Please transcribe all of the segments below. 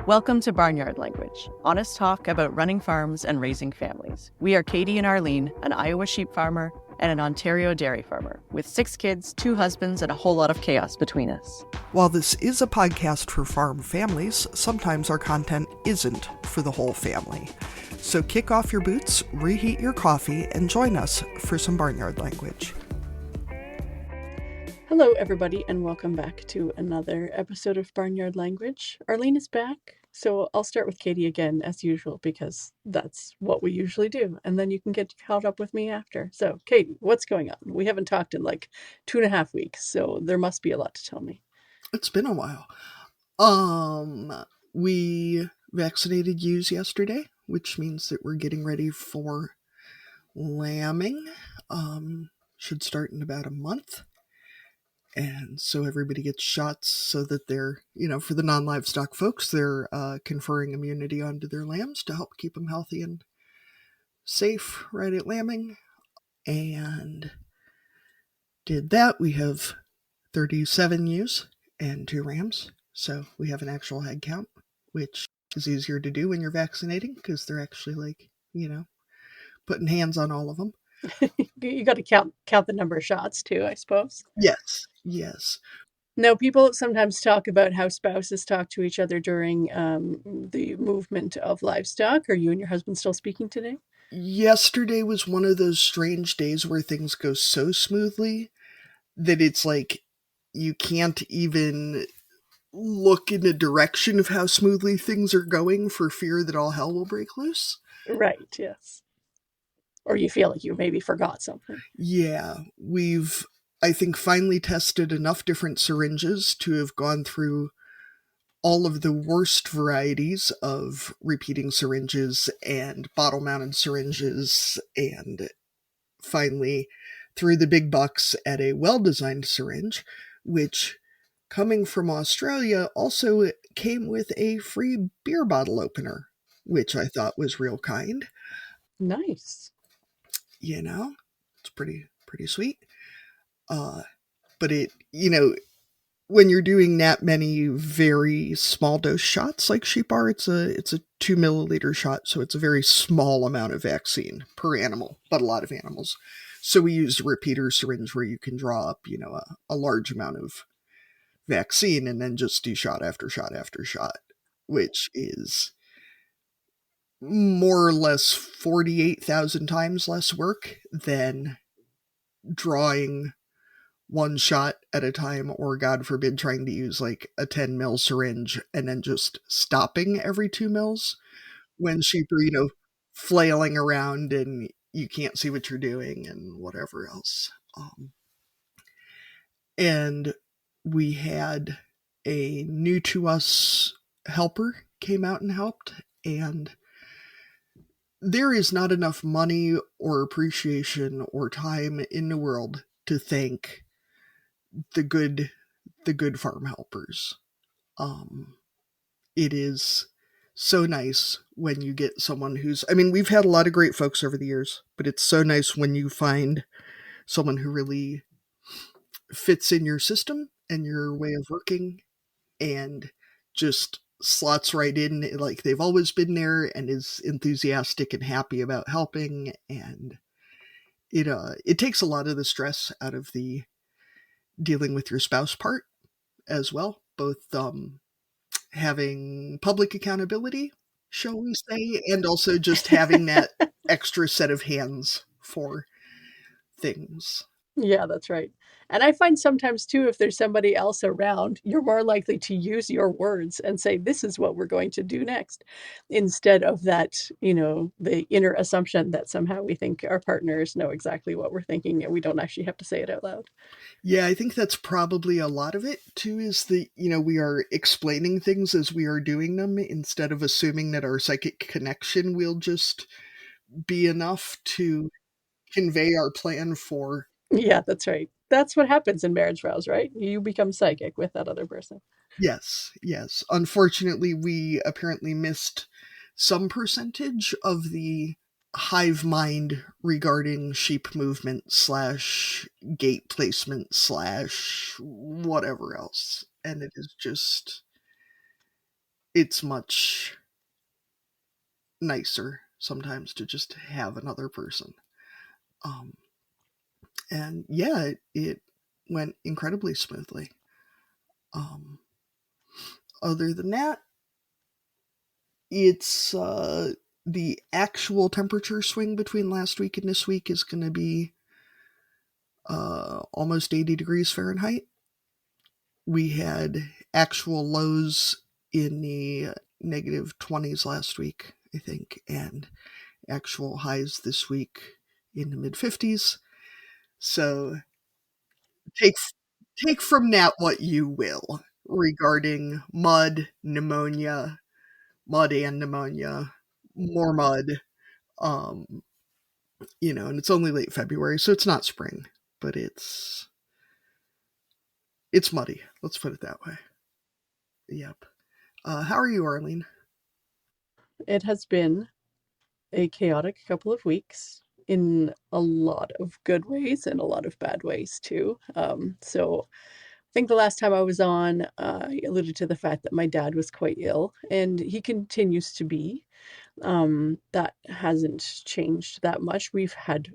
Welcome to Barnyard Language, honest talk about running farms and raising families. We are Katie and Arlene, an Iowa sheep farmer and an Ontario dairy farmer, with 6 kids, 2 husbands, and a whole lot of chaos between us. While this is a podcast for farm families, sometimes our content isn't for the whole family. So kick off your boots, reheat your coffee, and join us for some Barnyard Language. Hello, everybody, and welcome back to another episode of Barnyard Language. Arlene is back, so I'll start with Katie again, as usual, because that's what we usually do, and then you can get caught up with me after. So, Katie, what's going on? We haven't talked in like 2.5 weeks, so there must be a lot to tell me. It's been a while. We vaccinated ewes yesterday, which means that we're getting ready for lambing. Should start in about a month. And so everybody gets shots so that they're, for the non-livestock folks, they're conferring immunity onto their lambs to help keep them healthy and safe right at lambing. And did that. We have 37 ewes and 2 rams. So we have an actual head count, which is easier to do when you're vaccinating because they're actually putting hands on all of them. You got to count the number of shots too, I suppose. Yes. Now, people sometimes talk about how spouses talk to each other during the movement of livestock. Are you and your husband still speaking today? Yesterday was one of those strange days where things go so smoothly that it's like you can't even look in the direction of how smoothly things are going for fear that all hell will break loose. Right, yes. Or you feel like you maybe forgot something. Yeah, we've, I think, finally tested enough different syringes to have gone through all of the worst varieties of repeating syringes and bottle-mounted syringes, and finally threw the big bucks at a well-designed syringe, which, coming from Australia, also came with a free beer bottle opener, which I thought was real kind. Nice. It's pretty sweet. But it, when you're doing that many very small dose shots like sheep are, it's a 2 milliliter shot, so it's a very small amount of vaccine per animal, but a lot of animals. So we used a repeater syringe where you can draw up, a large amount of vaccine and then just do shot after shot after shot, which is more or less 48,000 times less work than drawing one shot at a time, or God forbid trying to use like a 10 mil syringe and then just stopping every 2 mils when sheep are, flailing around and you can't see what you're doing and whatever else. And we had a new to us helper came out and helped, and there is not enough money or appreciation or time in the world to thank the good farm helpers. It is so nice when you get someone we've had a lot of great folks over the years, but it's so nice when you find someone who really fits in your system and your way of working and just slots right in like they've always been there and is enthusiastic and happy about helping. And it takes a lot of the stress out of the dealing with your spouse part as well, both having public accountability, shall we say, and also just having that extra set of hands for things. Yeah, that's right. And I find sometimes too, if there's somebody else around, you're more likely to use your words and say, this is what we're going to do next, instead of that, the inner assumption that somehow we think our partners know exactly what we're thinking and we don't actually have to say it out loud. Yeah, I think that's probably a lot of it too, is that, we are explaining things as we are doing them instead of assuming that our psychic connection will just be enough to convey our plan for. Yeah, that's right. That's what happens in marriage vows, right? You become psychic with that other person. Yes. Unfortunately, we apparently missed some percentage of the hive mind regarding sheep movement / gate placement / whatever else. And it is just, it's much nicer sometimes to just have another person. And yeah, it went incredibly smoothly. Other than that, it's the actual temperature swing between last week and this week is going to be almost 80 degrees Fahrenheit. We had actual lows in the negative 20s last week, I think, and actual highs this week in the mid 50s. So take from that what you will regarding mud and pneumonia, more mud. Um, and it's only late February, so it's not spring, but it's muddy. Let's put it that way. Yep. How are you, Arlene? It has been a chaotic couple of weeks in a lot of good ways and a lot of bad ways too. So I think the last time I was on, I alluded to the fact that my dad was quite ill, and he continues to be. That hasn't changed that much. We've had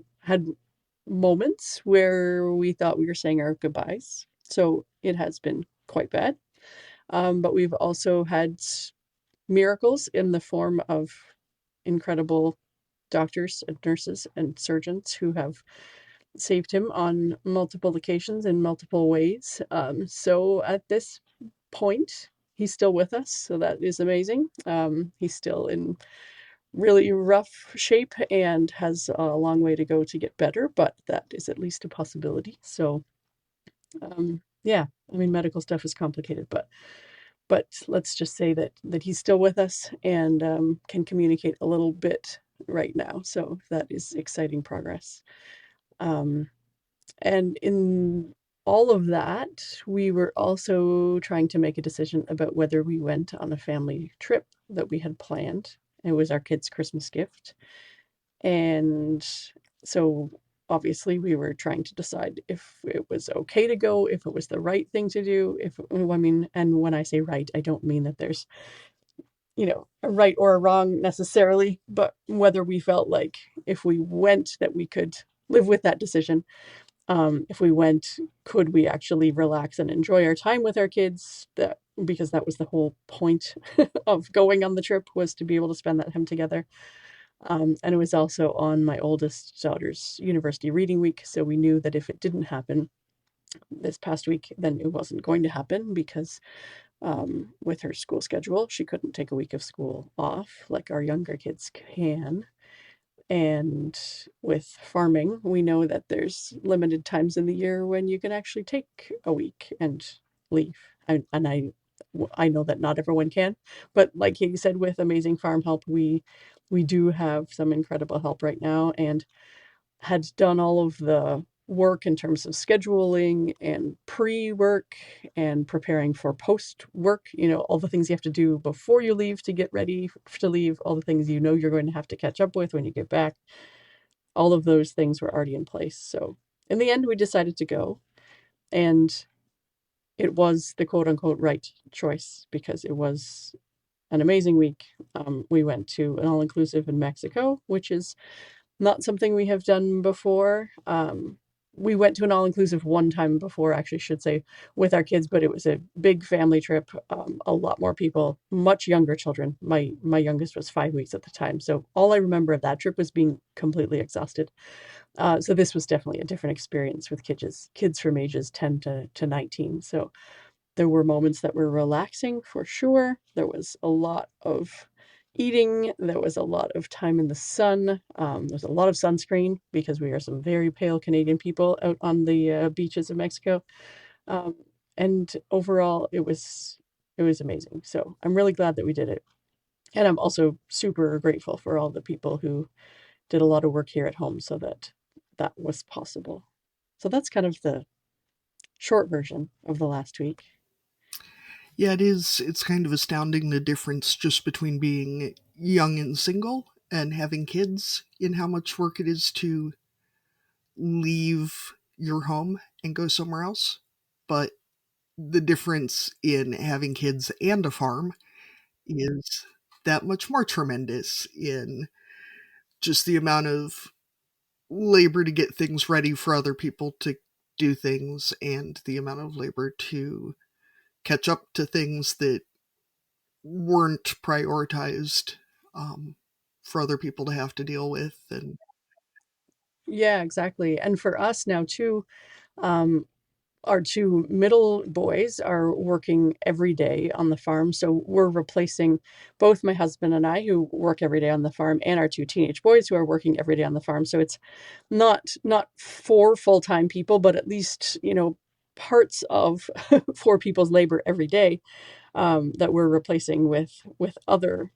moments where we thought we were saying our goodbyes, so it has been quite bad. But we've also had miracles in the form of incredible doctors and nurses and surgeons who have saved him on multiple occasions in multiple ways. So at this point, he's still with us, so that is amazing. He's still in really rough shape and has a long way to go to get better, but that is at least a possibility. So, yeah, I mean, medical stuff is complicated, but let's just say that he's still with us and can communicate a little bit right now. So that is exciting progress. And in all of that, we were also trying to make a decision about whether we went on a family trip that we had planned. It was our kids' Christmas gift. And so obviously we were trying to decide if it was okay to go, if it was the right thing to do, I mean, and when I say right, I don't mean that there's, a right or a wrong necessarily, but whether we felt like if we went that we could live with that decision. If we went, could we actually relax and enjoy our time with our kids? Because that was the whole point of going on the trip, was to be able to spend that time together. And it was also on my oldest daughter's university reading week, so we knew that if it didn't happen this past week, then it wasn't going to happen because with her school schedule, she couldn't take a week of school off like our younger kids can. And with farming, we know that there's limited times in the year when you can actually take a week and leave. I know that not everyone can, but like Katie said, with Amazing Farm Help, we do have some incredible help right now, and had done all of the work in terms of scheduling and pre-work and preparing for post-work, all the things you have to do before you leave to get ready to leave, all the things you're going to have to catch up with when you get back. All of those things were already in place. So in the end, we decided to go, and it was the quote unquote right choice because it was an amazing week. We went to an all-inclusive in Mexico, which is not something we have done before. We went to an all-inclusive one time before, actually, should say, with our kids, but it was a big family trip, a lot more people, much younger children. My youngest was 5 weeks at the time. So all I remember of that trip was being completely exhausted. So this was definitely a different experience with kids from ages 10 to 19. So there were moments that were relaxing for sure. There was a lot of eating. There was a lot of time in the sun. There was a lot of sunscreen because we are some very pale Canadian people out on the beaches of Mexico. And overall, it was amazing. So I'm really glad that we did it. And I'm also super grateful for all the people who did a lot of work here at home so that that was possible. So that's kind of the short version of the last week. Yeah, it is. It's kind of astounding the difference just between being young and single and having kids in how much work it is to leave your home and go somewhere else. But the difference in having kids and a farm is that much more tremendous in just the amount of labor to get things ready for other people to do things and the amount of labor to catch up to things that weren't prioritized for other people to have to deal with. And Yeah, exactly. And for us now too, um, our two middle boys are working every day on the farm. So we're replacing both my husband and I, who work every day on the farm, and our two teenage boys who are working every day on the farm. So it's not four full-time people, but at least, parts of four people's labor every day, that we're replacing with other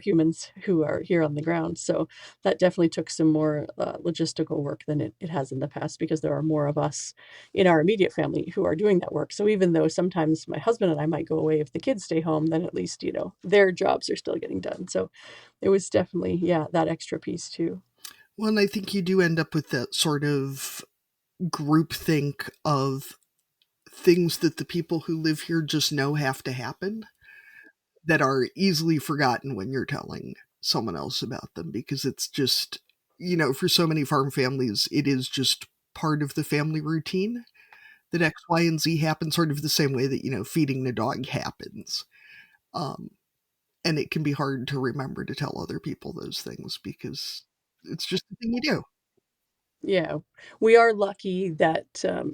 humans who are here on the ground. So that definitely took some more logistical work than it has in the past, because there are more of us in our immediate family who are doing that work. So even though sometimes my husband and I might go away, if the kids stay home, then at least, their jobs are still getting done. So it was definitely, yeah, that extra piece too. well, and I think you do end up with that sort of groupthink of things that the people who live here just know have to happen that are easily forgotten when you're telling someone else about them, because it's just, for so many farm families, it is just part of the family routine that X, Y, and Z happen sort of the same way that, feeding the dog happens. And it can be hard to remember to tell other people those things because it's just the thing you do. Yeah, we are lucky that,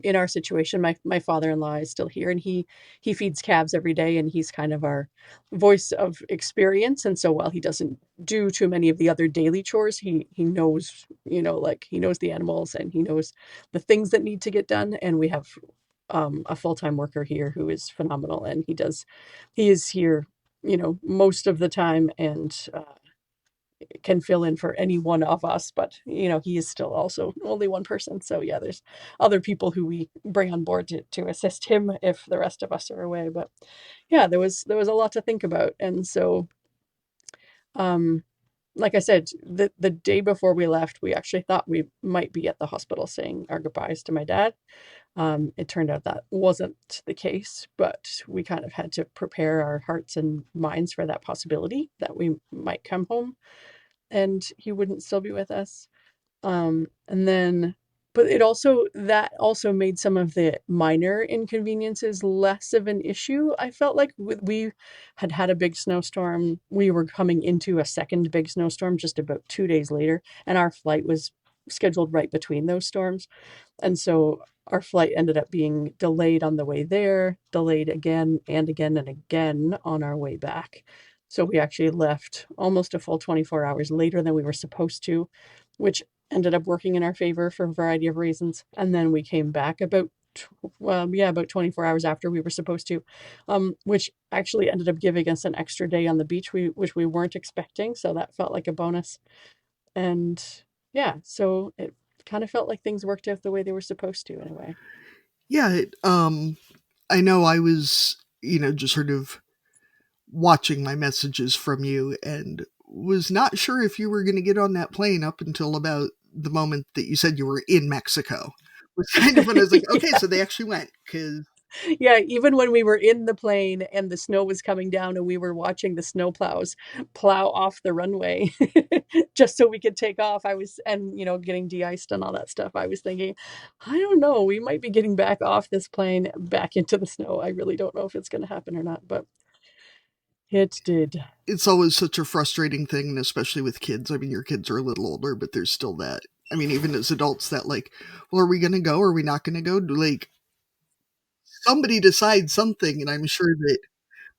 in our situation, my father-in-law is still here, and he feeds calves every day, and he's kind of our voice of experience. And so while he doesn't do too many of the other daily chores, he knows, like he knows the animals and he knows the things that need to get done. And we have a full-time worker here who is phenomenal, and he is here, most of the time, and can fill in for any one of us, but he is still also only one person. So yeah, there's other people who we bring on board to assist him if the rest of us are away. But yeah, there was a lot to think about. And so, um like I said, the day before we left, we actually thought we might be at the hospital saying our goodbyes to my dad. It turned out that wasn't the case, but we kind of had to prepare our hearts and minds for that possibility that we might come home and he wouldn't still be with us. And then, but that also made some of the minor inconveniences less of an issue. I felt like we had a big snowstorm. We were coming into a second big snowstorm just about 2 days later, and our flight was scheduled right between those storms. And so our flight ended up being delayed on the way there, delayed again and again and again on our way back. So we actually left almost a full 24 hours later than we were supposed to, which ended up working in our favor for a variety of reasons. And then we came back about 24 hours after we were supposed to, which actually ended up giving us an extra day on the beach, which we weren't expecting. So that felt like a bonus. And yeah, so it kind of felt like things worked out the way they were supposed to in a way. Yeah, I know I was, just sort of watching my messages from you and was not sure if you were going to get on that plane up until about the moment that you said you were in Mexico. It was kind of when I was like, okay, Yeah. so they actually went, because Yeah, even when we were in the plane and the snow was coming down and we were watching the snow plows plow off the runway just so we could take off, getting de-iced and all that stuff, I was thinking, I don't know, we might be getting back off this plane back into the snow. I really don't know if it's going to happen or not, but it did. it's always such a frustrating thing, and especially with kids. I mean, your kids are a little older, but there's still that. I mean, even as adults, that like, well, are we going to go? Are we not going to go? Like, somebody decides something, and I'm sure that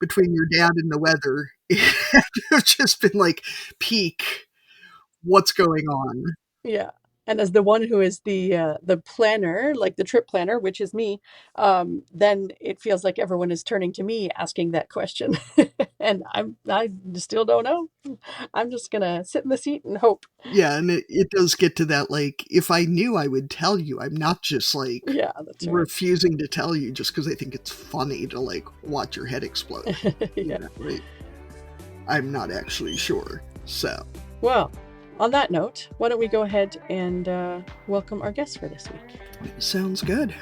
between your dad and the weather, it have just been like peak. What's going on? Yeah. And as the one who is the planner, like the trip planner, which is me, then it feels like everyone is turning to me asking that question. And I still don't know. I'm just gonna sit in the seat and hope. Yeah, and it does get to that, like, if I knew, I would tell you. I'm not just like Yeah, that's right. refusing to tell you just because I think it's funny to like watch your head explode. Yeah. Like, I'm not actually sure. So, Well, on that note, why don't we go ahead and welcome our guest for this week? sounds good.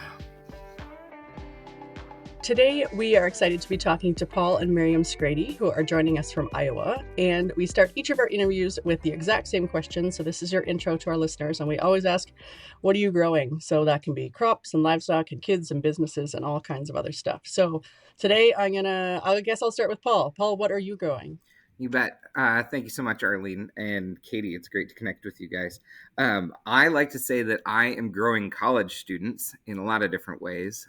Today, we are excited to be talking to Paul and Miriam Skrade, who are joining us from Iowa. And we start each of our interviews with the exact same question. So this is your intro to our listeners. And we always ask, what are you growing? So that can be crops and livestock and kids and businesses and all kinds of other stuff. So today, I guess I'll start with Paul. Paul, what are you growing? You bet. Thank you so much, Arlene and Katie. It's great to connect with you guys. I like to say that I am growing college students in a lot of different ways.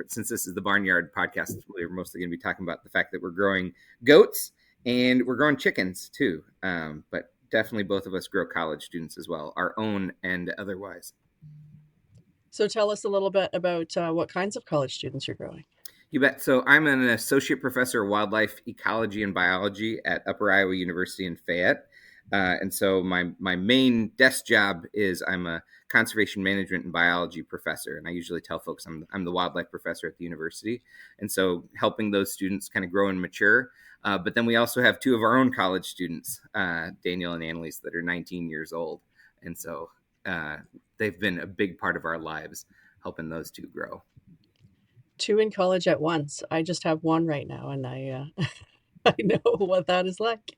Since this is the Barnyard podcast, we're mostly going to be talking about the fact that we're growing goats and we're growing chickens too. But definitely both of us grow college students as well, our own and otherwise. So tell us a little bit about what kinds of college students you're growing. You bet. So I'm an associate professor of wildlife ecology and biology at Upper Iowa University in Fayette. And so my main desk job is I'm a conservation management and biology professor. And I usually tell folks I'm the wildlife professor at the university. And so helping those students kind of grow and mature. But then we also have two of our own college students, Daniel and Annalise, that are 19 years old. And so they've been a big part of our lives, helping those two grow. Two in college at once. I just have one right now, and I I know what that is like.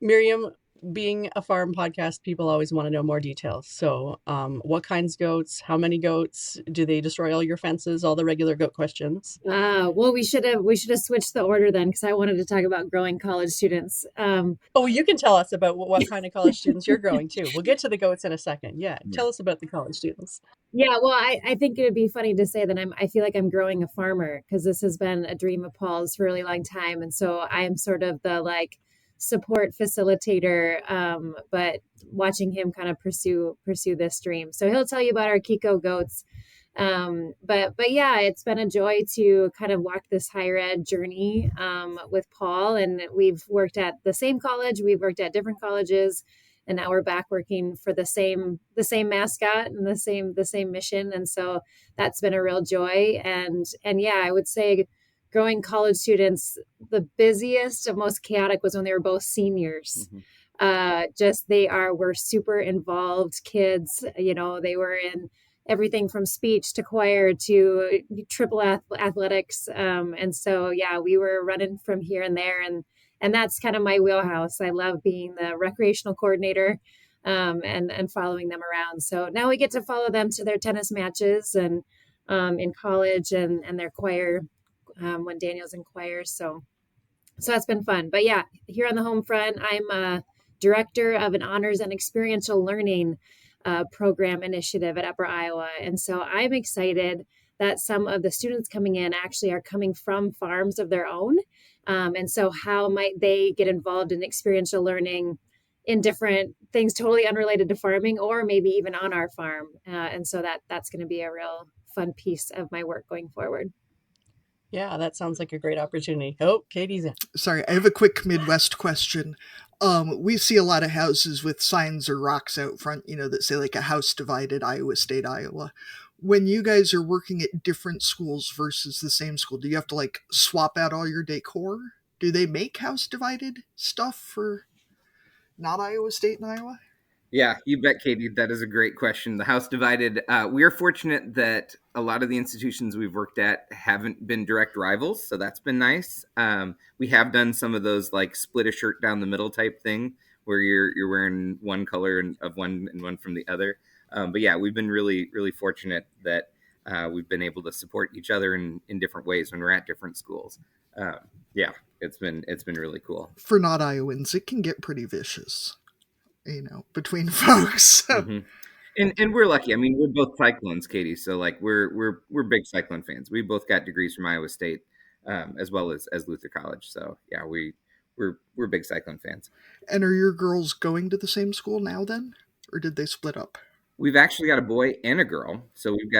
Miriam, being a farm podcast, people always want to know more details. So what kinds of goats, how many goats, do they destroy all your fences, all the regular goat questions? Well, we should have switched the order then, because I wanted to talk about growing college students. Oh, you can tell us about what kind of college students you're growing too. We'll get to the goats in a second. Yeah, tell us about the college students. Yeah, well, I think it would be funny to say that I feel like I'm growing a farmer, because this has been a dream of Paul's for a really long time. And so I am sort of the support facilitator, but watching him kind of pursue this dream. So he'll tell you about our Kiko goats. But yeah, it's been a joy to kind of walk this higher ed journey with Paul. And we've worked at the same college, we've worked at different colleges, and now we're back working for the same mascot and the same mission. And so that's been a real joy. And yeah, I would say growing college students, the busiest and most chaotic was when they were both seniors. Mm-hmm. Were super involved kids. You know, they were in everything from speech to choir to triple athletics. And so, yeah, we were running from here and there. And that's kind of my wheelhouse. I love being the recreational coordinator and following them around. So now we get to follow them to their tennis matches and in college and their choir when Daniel's in choir. So that's been fun. But yeah, here on the home front, I'm a director of an honors and experiential learning program initiative at Upper Iowa. And so I'm excited that some of the students coming in actually are coming from farms of their own. And so how might they get involved in experiential learning in different things totally unrelated to farming, or maybe even on our farm. And so that's going to be a real fun piece of my work going forward. Yeah, that sounds like a great opportunity. Oh, Katie's in. Sorry, I have a quick Midwest question. We see a lot of houses with signs or rocks out front, that say a house divided, Iowa State, Iowa. When you guys are working at different schools versus the same school, do you have to swap out all your decor? Do they make house divided stuff for not Iowa State and Iowa? Yeah, you bet, Katie. That is a great question. The house divided. We are fortunate that a lot of the institutions we've worked at haven't been direct rivals, so that's been nice. We have done some of those split a shirt down the middle type thing, where you're wearing one color of one and one from the other. But yeah, we've been really, really fortunate that we've been able to support each other in different ways when we're at different schools. Yeah, it's been really cool. For not Iowans, it can get pretty vicious, between folks. Mm-hmm. And we're lucky. I mean, we're both Cyclones, Katie. So we're big Cyclone fans. We both got degrees from Iowa State, as well as Luther College. So yeah, we're big Cyclone fans. And are your girls going to the same school now then, or did they split up? We've actually got a boy and a girl. So we've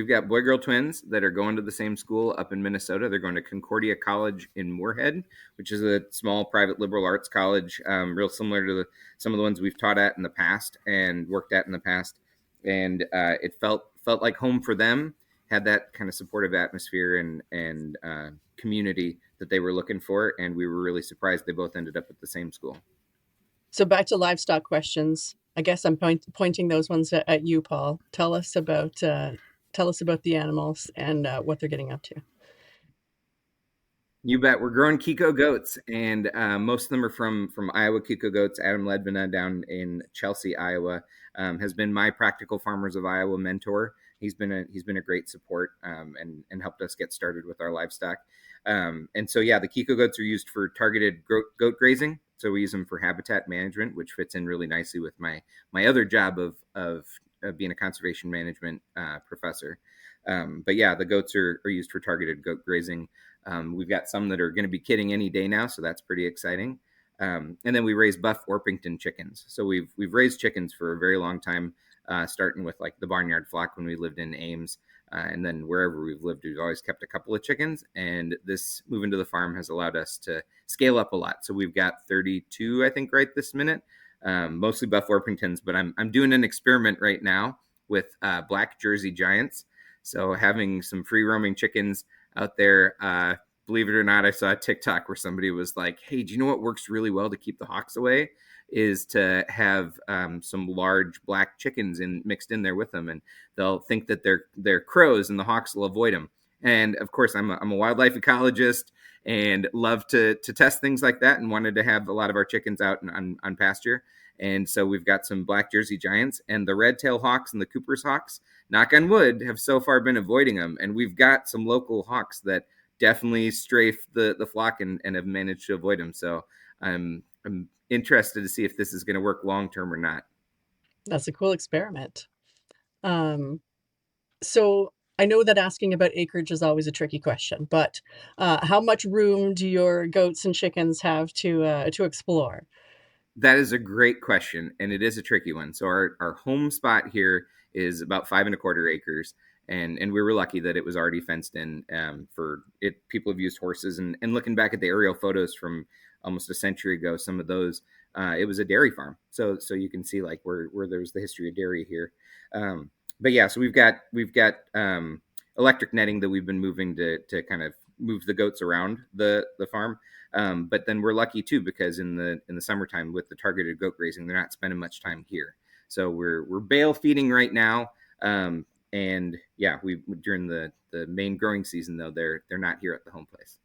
got boy-girl twins that are going to the same school up in Minnesota. They're going to Concordia College in Moorhead, which is a small private liberal arts college, real similar to some of the ones we've taught at in the past and worked at in the past. And it felt like home for them, had that kind of supportive atmosphere and community that they were looking for. And we were really surprised they both ended up at the same school. So back to livestock questions. I guess I'm pointing those ones at you, Paul. Tell us about tell us about the animals and what they're getting up to. You bet. We're growing Kiko goats, and most of them are from Iowa Kiko goats. Adam Ledvina down in Chelsea, Iowa, has been my Practical Farmers of Iowa mentor. He's been a great support, and helped us get started with our livestock. And so, yeah, the Kiko goats are used for targeted goat grazing. So we use them for habitat management, which fits in really nicely with my other job of being a conservation management professor. But yeah, the goats are used for targeted goat grazing. We've got some that are going to be kidding any day now, so that's pretty exciting. And then we raise buff Orpington chickens. So we've raised chickens for a very long time, starting with like the barnyard flock when we lived in Ames, and then wherever we've lived, we've always kept a couple of chickens. And this move into the farm has allowed us to scale up a lot. So we've got 32, I think, right this minute, mostly buff Orpingtons. But I'm doing an experiment right now with black Jersey Giants. So having some free roaming chickens out there. Believe it or not, I saw a TikTok where somebody was like, hey, do you know what works really well to keep the hawks away? Is to have some large black chickens mixed in there with them, and they'll think that they're crows, and the hawks will avoid them. And of course, I'm a wildlife ecologist and love to test things like that, and wanted to have a lot of our chickens out on pasture. And so we've got some black Jersey Giants, and the red-tailed hawks and the Cooper's hawks, knock on wood, have so far been avoiding them. And we've got some local hawks that definitely strafe the flock and have managed to avoid them. So I'm interested to see if this is going to work long-term or not. That's a cool experiment. So I know that asking about acreage is always a tricky question, but how much room do your goats and chickens have to explore? That is a great question, and it is a tricky one. So our home spot here is about 5.25 acres, and we were lucky that it was already fenced in. For it, people have used horses, and looking back at the aerial photos from almost a century ago, some of those, it was a dairy farm. So you can see like where there's the history of dairy here. But yeah, so we've got electric netting that we've been moving to kind of move the goats around the farm. But then we're lucky too, because in the summertime with the targeted goat grazing, they're not spending much time here. So we're bale feeding right now. And yeah, we during the main growing season though, they're not here at the home place.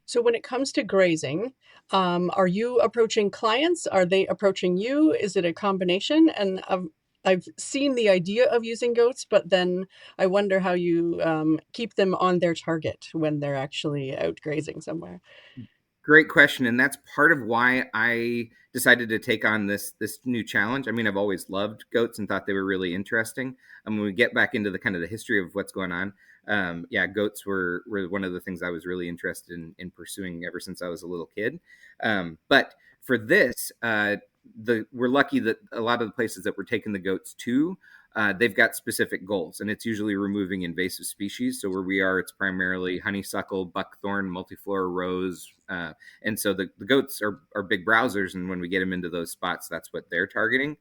So when it comes to grazing, are you approaching clients? Are they approaching you? Is it a combination? And I've seen the idea of using goats, but then I wonder how you keep them on their target when they're actually out grazing somewhere. Great question. And that's part of why I decided to take on this new challenge. I mean, I've always loved goats and thought they were really interesting. And when we get back into the kind of the history of what's going on, goats were one of the things I was really interested in pursuing ever since I was a little kid. But for this, we're lucky that a lot of the places that we're taking the goats to, they've got specific goals, and it's usually removing invasive species. So where we are, it's primarily honeysuckle, buckthorn, multiflora rose. And so the goats are big browsers, and when we get them into those spots, that's what they're targeting.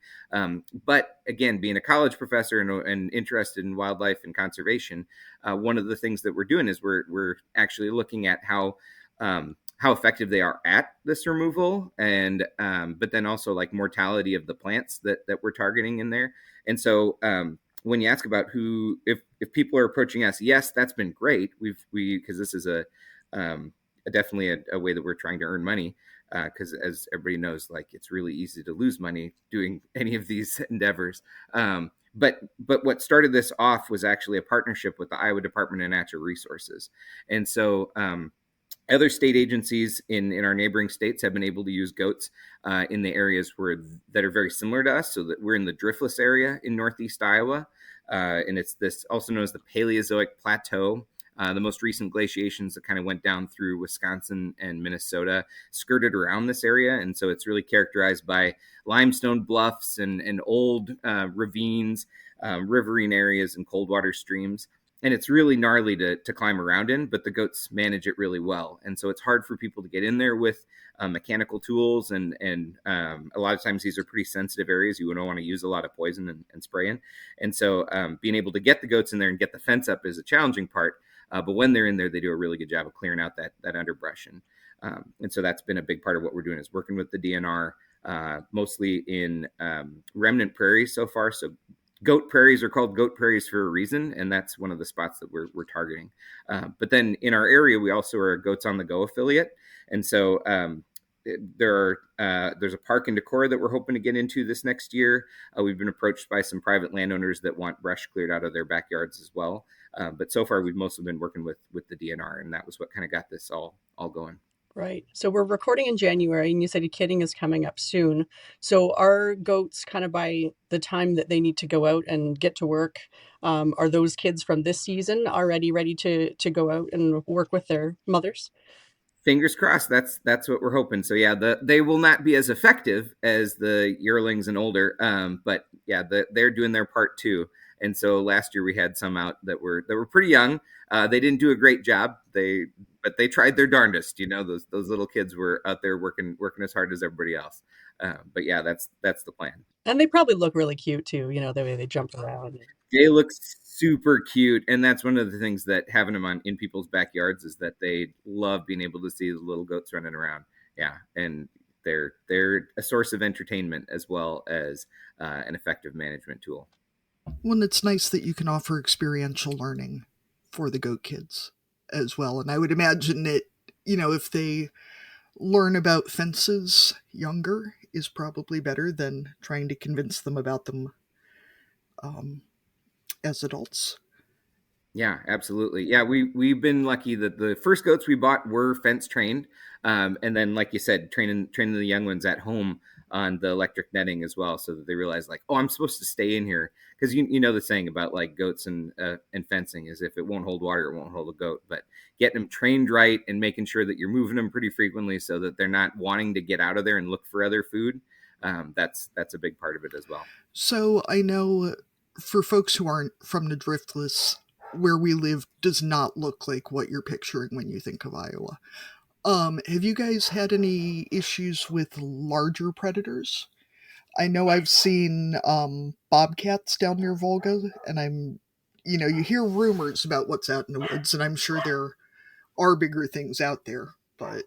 But again, being a college professor and interested in wildlife and conservation, one of the things that we're doing is we're actually looking at how effective they are at this removal, and but then also like mortality of the plants that we're targeting in there. And so when you ask about if people are approaching us, yes, that's been great. Because this is definitely a way that we're trying to earn money. Because as everybody knows, like it's really easy to lose money doing any of these endeavors. But what started this off was actually a partnership with the Iowa Department of Natural Resources. And so other state agencies in our neighboring states have been able to use goats in the areas that are very similar to us. So that we're in the driftless area in northeast Iowa, and it's this also known as the Paleozoic Plateau. The most recent glaciations that kind of went down through Wisconsin and Minnesota skirted around this area, and so it's really characterized by limestone bluffs and old ravines, riverine areas, and cold water streams. And it's really gnarly to climb around in, but the goats manage it really well. And so it's hard for people to get in there with mechanical tools. And a lot of times these are pretty sensitive areas. You don't want to use a lot of poison and spraying. And so being able to get the goats in there and get the fence up is a challenging part. But when they're in there, they do a really good job of clearing out that underbrush. And so that's been a big part of what we're doing is working with the DNR, mostly in remnant prairies so far. So goat prairies are called goat prairies for a reason, and that's one of the spots that we're targeting. But then in our area, we also are a Goats on the Go affiliate, and so there's a park in Decorah that we're hoping to get into this next year. We've been approached by some private landowners that want brush cleared out of their backyards as well. But so far, we've mostly been working with the DNR, and that was what kind of got this all going. Right. So we're recording in January, and you said kidding is coming up soon. So are goats kind of by the time that they need to go out and get to work? Are those kids from this season already ready to go out and work with their mothers? Fingers crossed. That's what we're hoping. So yeah, they will not be as effective as the yearlings and older, but yeah, they're doing their part too. And so last year we had some out that were pretty young. They didn't do a great job. But they tried their darndest. Those little kids were out there working as hard as everybody else. But yeah, that's the plan. And they probably look really cute too. The way they jump around. They look super cute, and that's one of the things that having them in people's backyards is that they love being able to see the little goats running around. Yeah, and they're a source of entertainment as well as an effective management tool. Well, it's nice that you can offer experiential learning for the goat kids as well. And I would imagine that, if they learn about fences younger is probably better than trying to convince them about them as adults. Yeah, absolutely. Yeah, we've been lucky that the first goats we bought were fence trained. And then, like you said, training the young ones at home on the electric netting as well, so that they realize like, oh, I'm supposed to stay in here. Because you know the saying about like goats and fencing is if it won't hold water, it won't hold a goat. But getting them trained right and making sure that you're moving them pretty frequently so that they're not wanting to get out of there and look for other food. That's a big part of it as well. So I know for folks who aren't from the Driftless, where we live does not look like what you're picturing when you think of Iowa. Have you guys had any issues with larger predators? I know I've seen bobcats down near Volga, and you hear rumors about what's out in the woods, and I'm sure there are bigger things out there, but...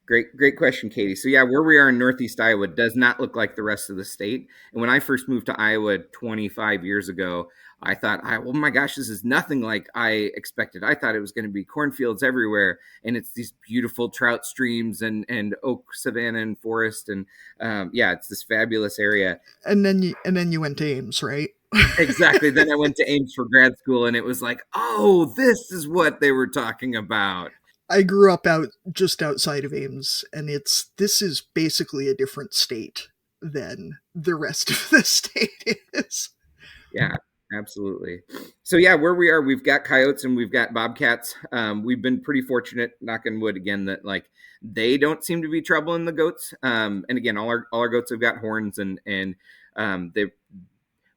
Great question, Katie. So yeah, where we are in Northeast Iowa does not look like the rest of the state. And when I first moved to Iowa 25 years ago, I thought, oh my gosh, this is nothing like I expected. I thought it was going to be cornfields everywhere, and it's these beautiful trout streams and oak savanna and forest, and it's this fabulous area. And then you went to Ames, right? Exactly. Then I went to Ames for grad school, and it was like, oh, this is what they were talking about. I grew up just outside of Ames, and this is basically a different state than the rest of the state is. Yeah, absolutely. So yeah, where we are, we've got coyotes and we've got bobcats. We've been pretty fortunate, knock on wood again, that like they don't seem to be troubling the goats. And again, all our goats have got horns, and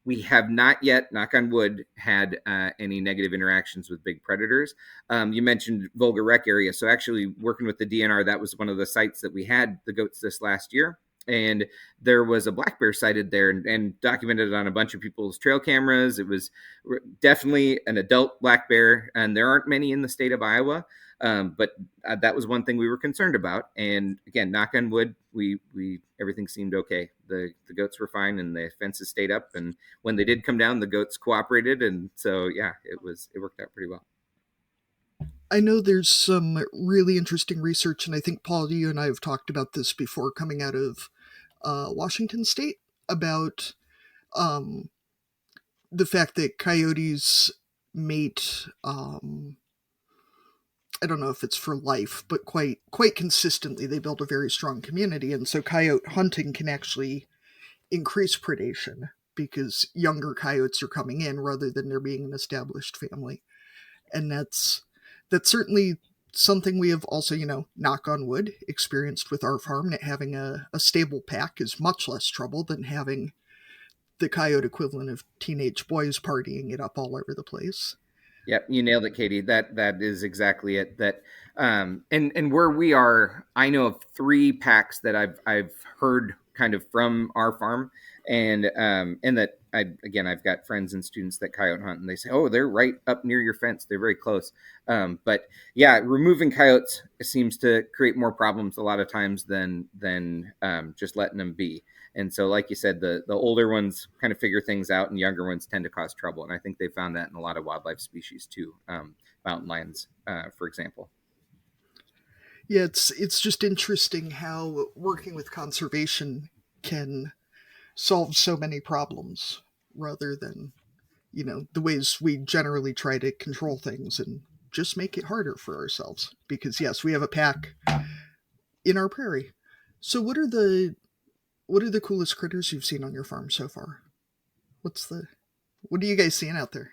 we have not yet, knock on wood, had any negative interactions with big predators. You mentioned Volga Rec area. So actually working with the DNR, that was one of the sites that we had the goats this last year. And there was a black bear sighted there and documented on a bunch of people's trail cameras. It was definitely an adult black bear, and there aren't many in the state of Iowa. But that was one thing we were concerned about. And again, knock on wood, we everything seemed okay. The goats were fine, and the fences stayed up. And when they did come down, the goats cooperated, and so yeah, it worked out pretty well. I know there's some really interesting research, and I think Paul, you and I have talked about this before, coming out of Washington State about the fact that coyotes mate. I don't know if it's for life, but quite consistently they build a very strong community, and so coyote hunting can actually increase predation because younger coyotes are coming in rather than there being an established family. And that's certainly something we have also, knock on wood, experienced with our farm, that having a stable pack is much less trouble than having the coyote equivalent of teenage boys partying it up all over the place. Yep, you nailed it, Katie. That is exactly it. That and where we are, I know of 3 packs that I've heard kind of from our farm, and that I've got friends and students that coyote hunt, and they say, oh, they're right up near your fence, they're very close. But yeah, removing coyotes seems to create more problems a lot of times than just letting them be. And so, like you said, the older ones kind of figure things out, and younger ones tend to cause trouble. And I think they found that in a lot of wildlife species too, mountain lions, for example. Yeah, it's just interesting how working with conservation can solve so many problems rather than, the ways we generally try to control things and just make it harder for ourselves. Because yes, we have a pack in our prairie. So what are the coolest critters you've seen on your farm so far? What are you guys seeing out there?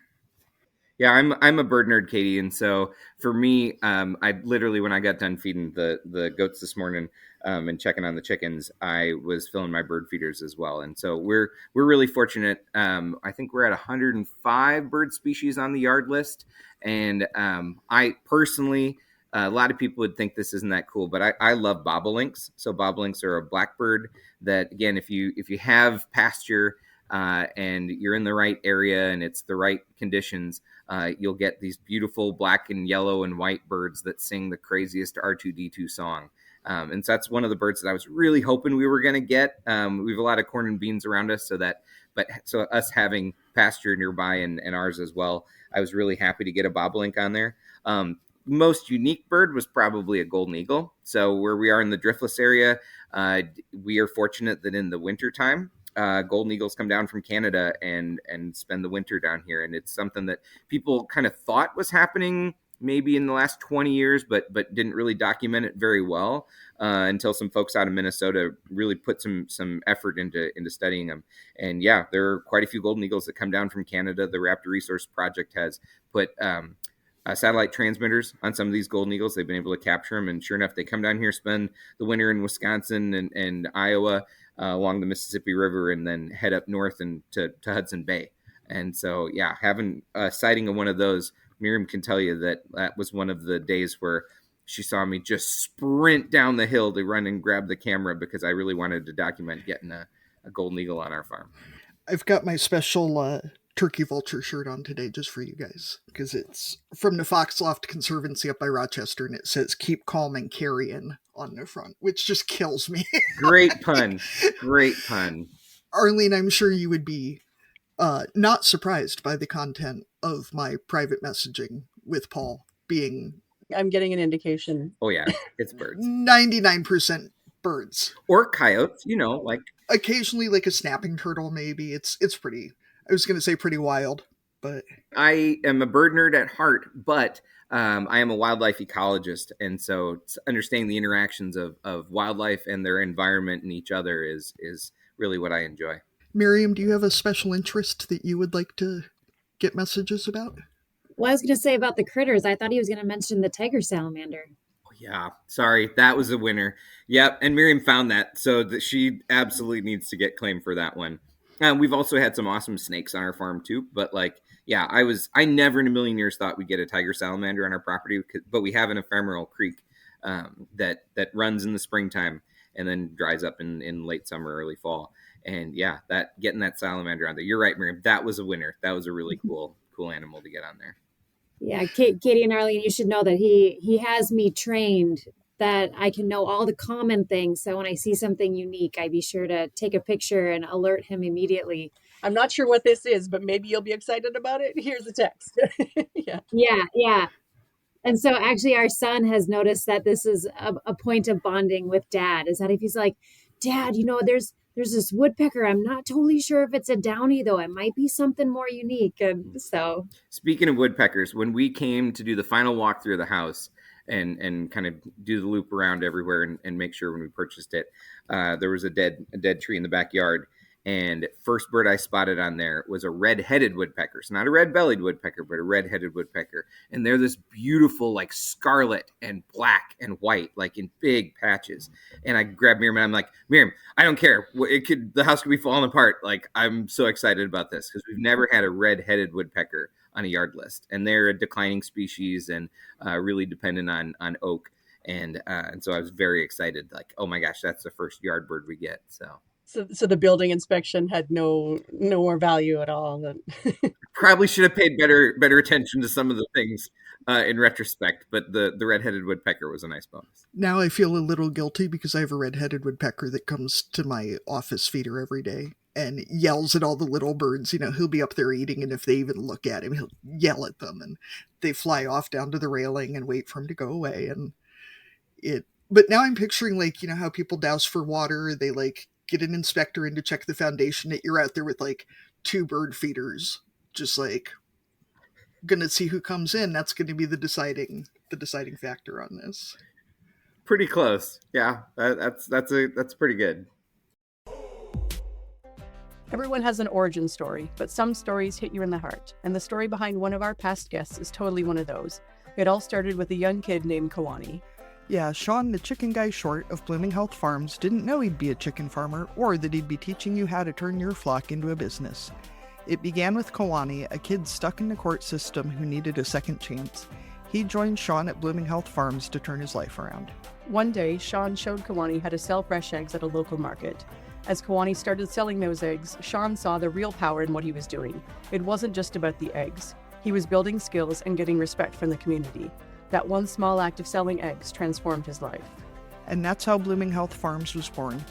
Yeah, I'm a bird nerd, Katie, and so for me, I literally, when I got done feeding the goats this morning and checking on the chickens, I was filling my bird feeders as well. And so we're really fortunate. I think we're at 105 bird species on the yard list, and I personally, a lot of people would think this isn't that cool, but I love bobolinks. So bobolinks are a blackbird that, again, if you have pasture and you're in the right area and it's the right conditions, you'll get these beautiful black and yellow and white birds that sing the craziest R2D2 song. And so that's one of the birds that I was really hoping we were going to get. We have a lot of corn and beans around us, so us having pasture nearby and ours as well, I was really happy to get a bobolink on there. Most unique bird was probably a golden eagle. So where we are in the driftless area, we are fortunate that in the wintertime, golden eagles come down from Canada and spend the winter down here. And it's something that people kind of thought was happening maybe in the last 20 years, but didn't really document it very well until some folks out of Minnesota really put some effort into studying them. And yeah, there are quite a few golden eagles that come down from Canada. The Raptor Resource Project has put satellite transmitters on some of these golden eagles. They've been able to capture them, and sure enough, they come down here, spend the winter in Wisconsin and Iowa along the Mississippi River, and then head up north and to Hudson Bay. And so, yeah, having a sighting of one of those, Miriam can tell you that was one of the days where she saw me just sprint down the hill to run and grab the camera because I really wanted to document getting a golden eagle on our farm. I've got my special turkey vulture shirt on today just for you guys because it's from the Foxloft Conservancy up by Rochester, and it says "Keep calm and carrion" on the front, which just kills me. Great pun. Arlene, I'm sure you would be not surprised by the content of my private messaging with Paul being... I'm getting an indication. Oh yeah, it's birds. 99% birds. Or coyotes, like... Occasionally like a snapping turtle, maybe. It's pretty... I was going to say pretty wild, but... I am a bird nerd at heart, but I am a wildlife ecologist. And so understanding the interactions of wildlife and their environment and each other is really what I enjoy. Miriam, do you have a special interest that you would like to get messages about? Well, I was going to say about the critters, I thought he was going to mention the tiger salamander. Oh, yeah, sorry, that was a winner. Yep, and Miriam found that, so that she absolutely needs to get claim for that one. We've also had some awesome snakes on our farm too, but I never in a million years thought we'd get a tiger salamander on our property, but we have an ephemeral creek that runs in the springtime and then dries up in late summer, early fall. And yeah, getting that salamander on there. You're right, Miriam. That was a winner. That was a really cool animal to get on there. Yeah, Katie and Arlene, you should know that he has me trained that I can know all the common things. So when I see something unique, I be sure to take a picture and alert him immediately. I'm not sure what this is, but maybe you'll be excited about it. Here's the text. Yeah. And so actually our son has noticed that this is a point of bonding with dad, is that if he's like, Dad, there's this woodpecker. I'm not totally sure if it's a downy, though. It might be something more unique. And so, speaking of woodpeckers, when we came to do the final walk through the house and kind of do the loop around everywhere and make sure when we purchased it, there was a dead tree in the backyard. And first bird I spotted on there was a red-headed woodpecker. So not a red-bellied woodpecker, but a red-headed woodpecker. And they're this beautiful, like scarlet and black and white, like in big patches. And I grabbed Miriam and I'm like, Miriam, I don't care. The house could be falling apart. Like, I'm so excited about this because we've never had a red-headed woodpecker on a yard list. And they're a declining species and really dependent on oak. And so I was very excited. Like, oh my gosh, that's the first yard bird we get. So. So the building inspection had no more value at all. Than... Probably should have paid better attention to some of the things in retrospect, but the red-headed woodpecker was a nice bonus. Now I feel a little guilty because I have a red-headed woodpecker that comes to my office feeder every day and yells at all the little birds. He'll be up there eating, and if they even look at him, he'll yell at them, and they fly off down to the railing and wait for him to go away. But now I'm picturing, how people douse for water. They, get an inspector in to check the foundation, that you're out there with, 2 bird feeders, just, gonna see who comes in. That's going to be the deciding factor on this. Pretty close. Yeah, that's pretty good. Everyone has an origin story, but some stories hit you in the heart, and the story behind one of our past guests is totally one of those. It all started with a young kid named Kawani. Yeah, Sean, the chicken guy short of Blooming Health Farms, didn't know he'd be a chicken farmer or that he'd be teaching you how to turn your flock into a business. It began with Kawani, a kid stuck in the court system who needed a second chance. He joined Sean at Blooming Health Farms to turn his life around. One day, Sean showed Kawani how to sell fresh eggs at a local market. As Kawani started selling those eggs, Sean saw the real power in what he was doing. It wasn't just about the eggs. He was building skills and getting respect from the community. That one small act of selling eggs transformed his life. And that's how Blooming Health Farms was born.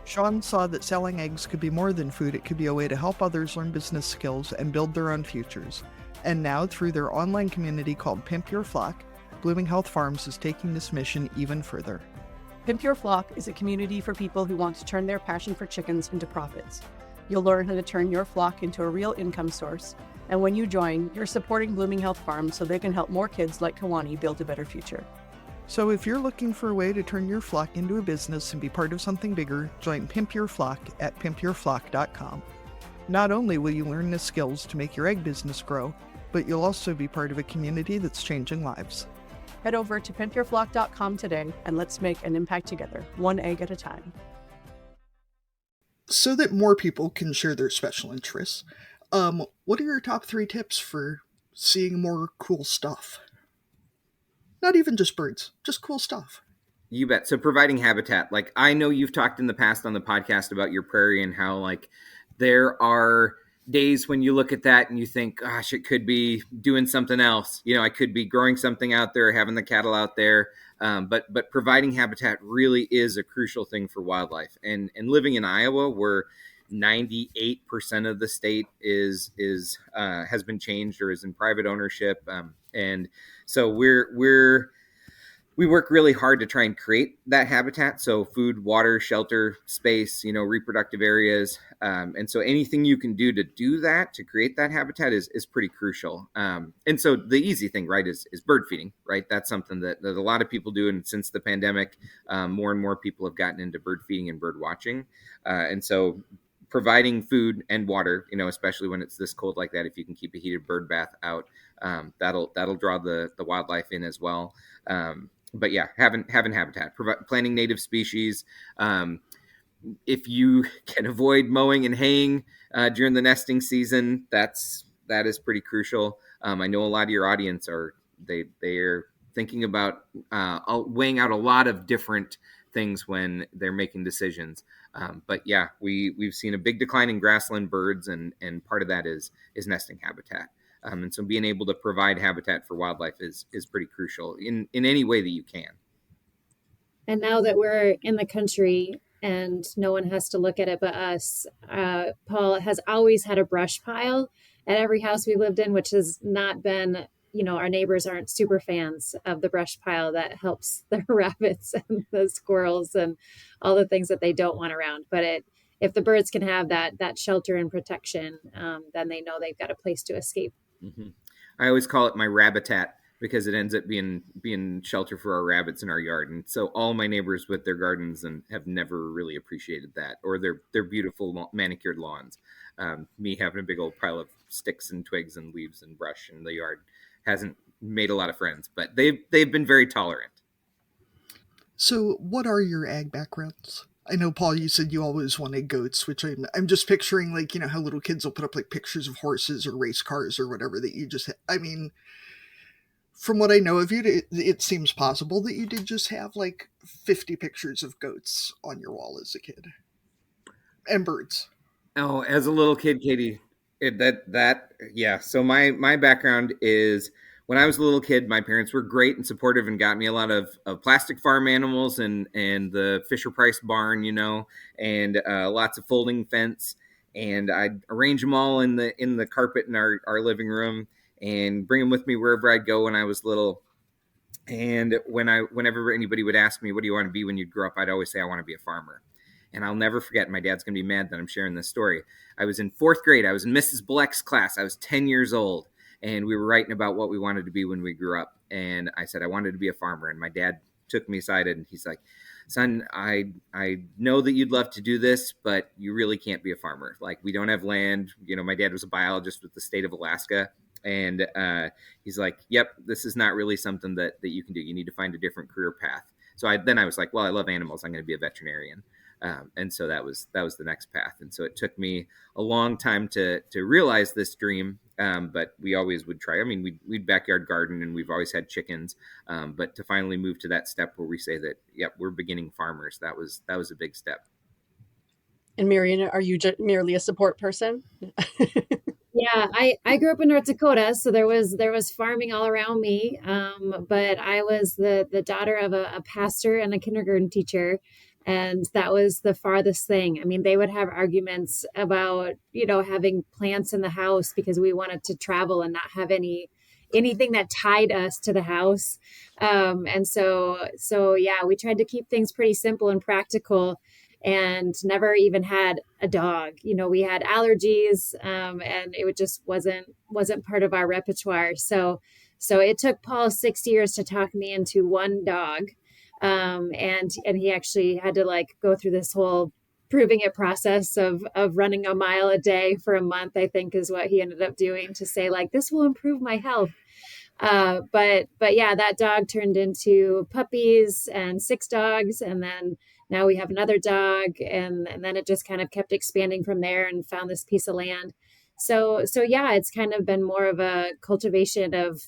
Sean saw that selling eggs could be more than food. It could be a way to help others learn business skills and build their own futures. And now, through their online community called Pimp Your Flock, Blooming Health Farms is taking this mission even further. Pimp Your Flock is a community for people who want to turn their passion for chickens into profits. You'll learn how to turn your flock into a real income source, and when you join, you're supporting Blooming Health Farms so they can help more kids like Kawani build a better future. So if you're looking for a way to turn your flock into a business and be part of something bigger, join Pimp Your Flock at pimpyourflock.com. Not only will you learn the skills to make your egg business grow, but you'll also be part of a community that's changing lives. Head over to pimpyourflock.com today and let's make an impact together, one egg at a time. So that more people can share their special interests, what are your top 3 tips for seeing more cool stuff? Not even just birds, just cool stuff. You bet. So providing habitat. I know you've talked in the past on the podcast about your prairie and how there are days when you look at that and you think, gosh, it could be doing something else. I could be growing something out there, having the cattle out there. But providing habitat really is a crucial thing for wildlife. And living in Iowa, where 98% of the state has been changed or is in private ownership, and so we work really hard to try and create that habitat. So food, water, shelter, space, reproductive areas. And so anything you can do to do that, to create that habitat is pretty crucial. And so the easy thing, right, is bird feeding, right? That's something that a lot of people do. And since the pandemic, more and more people have gotten into bird feeding and bird watching. And so providing food and water, especially when it's this cold like that, if you can keep a heated bird bath out, that'll draw the wildlife in as well. But yeah, having habitat, planting native species. If you can avoid mowing and haying during the nesting season, that is pretty crucial. I know a lot of your audience are thinking about weighing out a lot of different things when they're making decisions. But yeah, we've seen a big decline in grassland birds, and part of that is nesting habitat. And so being able to provide habitat for wildlife is pretty crucial in any way that you can. And now that we're in the country and no one has to look at it but us, Paul has always had a brush pile at every house we lived in, which has not been, our neighbors aren't super fans of the brush pile that helps the rabbits and the squirrels and all the things that they don't want around. But if the birds can have that shelter and protection, then they know they've got a place to escape. Mm-hmm. I always call it my rabbitat because it ends up being shelter for our rabbits in our yard. And so all my neighbors with their gardens and have never really appreciated that, or their beautiful manicured lawns. Me having a big old pile of sticks and twigs and leaves and brush in the yard hasn't made a lot of friends, but they've been very tolerant. So what are your ag backgrounds? I know, Paul, you said you always wanted goats, which I'm just picturing, how little kids will put up, pictures of horses or race cars or whatever that you just, from what I know of you, it seems possible that you did just have, 50 pictures of goats on your wall as a kid. and birds. Oh, as a little kid, Katie, yeah. So my background is when I was a little kid, my parents were great and supportive and got me a lot of plastic farm animals and the Fisher Price barn, and lots of folding fence, and I'd arrange them all in the carpet in our living room and bring them with me wherever I'd go when I was little. And whenever anybody would ask me, what do you want to be when you grow up? I'd always say, I want to be a farmer. And I'll never forget, my dad's going to be mad that I'm sharing this story. I was in fourth grade. I was in Mrs. Black's class. I was 10 years old. And we were writing about what we wanted to be when we grew up. And I said, I wanted to be a farmer. And my dad took me aside and he's like, son, I know that you'd love to do this, but you really can't be a farmer. Like, we don't have land. My dad was a biologist with the state of Alaska. And he's like, yep, this is not really something that you can do. You need to find a different career path. So I was like, well, I love animals. I'm going to be a veterinarian. And so that was the next path. And so it took me a long time to realize this dream. But we always would try. I mean, we'd backyard garden and we've always had chickens. But to finally move to that step where we say that, yep, we're beginning farmers, that was a big step. And Miriam, are you merely a support person? Yeah, I grew up in North Dakota, so there was farming all around me. But I was the daughter of a pastor and a kindergarten teacher, and that was the farthest thing. I mean, they would have arguments about, having plants in the house because we wanted to travel and not have anything that tied us to the house. And so yeah, we tried to keep things pretty simple and practical, and never even had a dog. We had allergies, and it just wasn't part of our repertoire. So it took Paul 6 years to talk me into one dog. And he actually had to go through this whole proving it process of running a mile a day for a month, I think is what he ended up doing, to say this will improve my health. But yeah, that dog turned into puppies and 6 dogs. And then now we have another dog, and then it just kind of kept expanding from there and found this piece of land. So yeah, it's kind of been more of a cultivation of,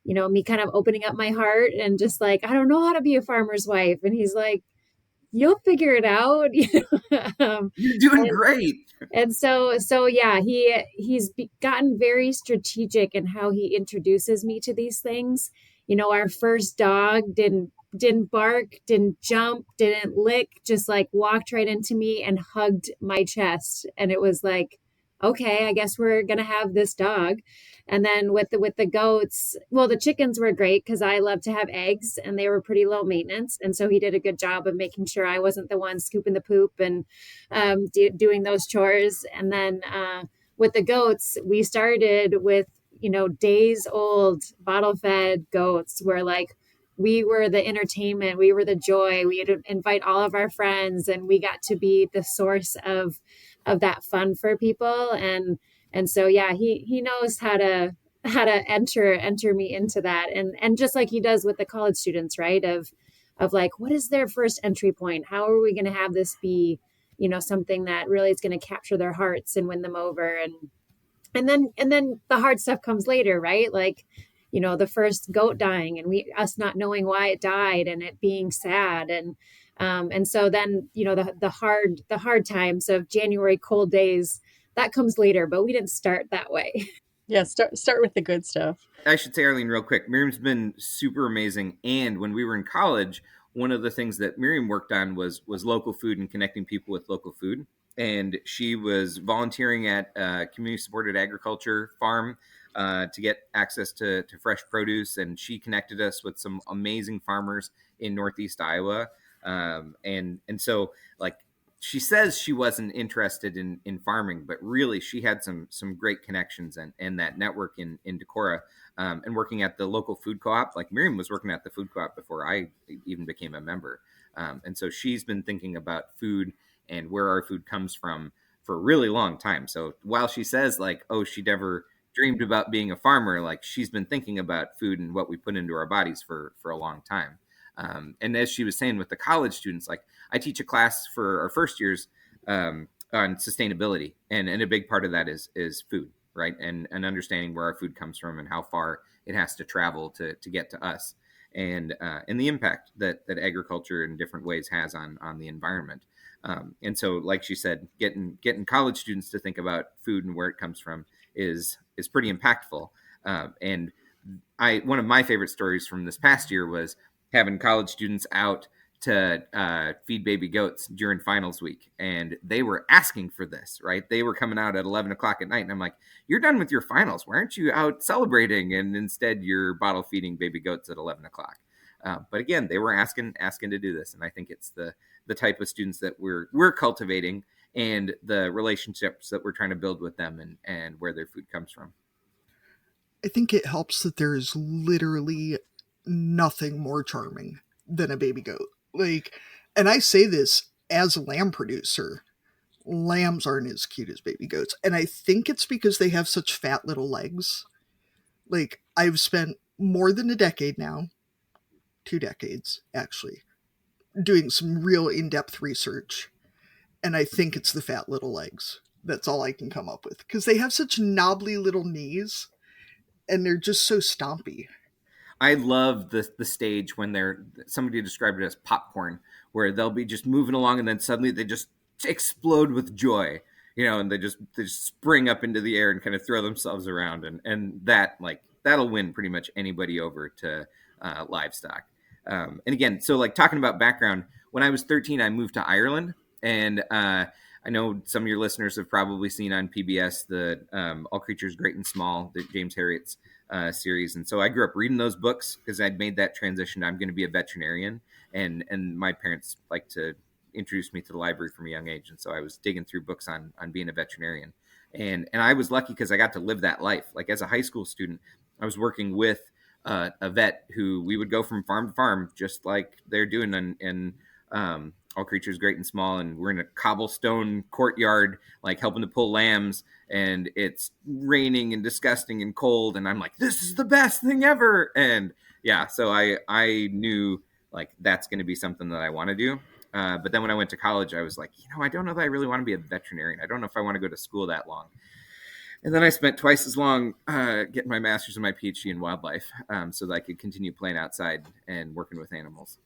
me kind of opening up my heart and just I don't know how to be a farmer's wife. And he's like, you'll figure it out. You're doing great. And so yeah, he's gotten very strategic in how he introduces me to these things. Our first dog didn't bark, didn't jump, didn't lick, just walked right into me and hugged my chest. And it was like, okay, I guess we're going to have this dog. And then with the goats, well, the chickens were great because I love to have eggs and they were pretty low maintenance. And so he did a good job of making sure I wasn't the one scooping the poop and doing those chores. And then with the goats, we started with, days old bottle fed goats where we were the entertainment, we were the joy. We'd invite all of our friends, and we got to be the source of that fun for people. And so yeah, he knows how to enter me into that, and just like he does with the college students, right? Of what is their first entry point? How are we going to have this be, something that really is going to capture their hearts and win them over, and then the hard stuff comes later, right? The first goat dying and us not knowing why it died and it being sad. And so then, the hard times of January cold days, that comes later, but we didn't start that way. Yeah. Start with the good stuff. I should say, Arlene, real quick, Miriam's been super amazing. And when we were in college, one of the things that Miriam worked on was local food and connecting people with local food. And she was volunteering at a community-supported agriculture farm to get access to fresh produce. And she connected us with some amazing farmers in Northeast Iowa. And so, she says she wasn't interested in farming, but really she had some great connections and that network in Decorah, and working at the local food co-op. Like Miriam was working at the food co-op before I even became a member. And so she's been thinking about food and where our food comes from for a really long time. So while she says she never dreamed about being a farmer, she's been thinking about food and what we put into our bodies for a long time. And as she was saying with the college students, I teach a class for our first years on sustainability. And a big part of that is food, right? And understanding where our food comes from and how far it has to travel to get to us. and the impact that agriculture in different ways has on the environment. And so, like she said, getting college students to think about food and where it comes from is pretty impactful. And one of my favorite stories from this past year was having college students out to feed baby goats during finals week, and they were asking for this. Right, they were coming out at 11 o'clock at night, and I'm like, "You're done with your finals. Why aren't you out celebrating?" And instead, you're bottle feeding baby goats at 11 o'clock. But again, they were asking to do this, and I think it's the type of students that we're cultivating, and the relationships that we're trying to build with them, and where their food comes from. I think it helps that there's literally nothing more charming than a baby goat. And I say this as a lamb producer. Lambs aren't as cute as baby goats. And I think it's because they have such fat little legs. I've spent more than a decade now, 2 decades actually, doing some real in-depth research. And I think it's the fat little legs. That's all I can come up with. Because they have such knobbly little knees, and they're just so stompy. I love the stage when somebody described it as popcorn, where they'll be just moving along and then suddenly they just explode with joy, and they just spring up into the air and kind of throw themselves around, and that'll win pretty much anybody over to livestock. And again, so talking about background, when I was 13, I moved to Ireland, and I know some of your listeners have probably seen on PBS the All Creatures Great and Small, the James Herriot's series. And so I grew up reading those books because I'd made that transition. I'm going to be a veterinarian, and my parents like to introduce me to the library from a young age. And so I was digging through books on being a veterinarian. And I was lucky because I got to live that life. As a high school student, I was working with a vet who we would go from farm to farm, just like they're doing in All Creatures Great and Small, and we're in a cobblestone courtyard, helping to pull lambs, and it's raining and disgusting and cold, and I'm like, this is the best thing ever. And yeah, so I knew that's going to be something that I want to do. But then when I went to college, I was like, I don't know that I really want to be a veterinarian. I don't know if I want to go to school that long. And then I spent twice as long getting my master's and my PhD in wildlife, so that I could continue playing outside and working with animals.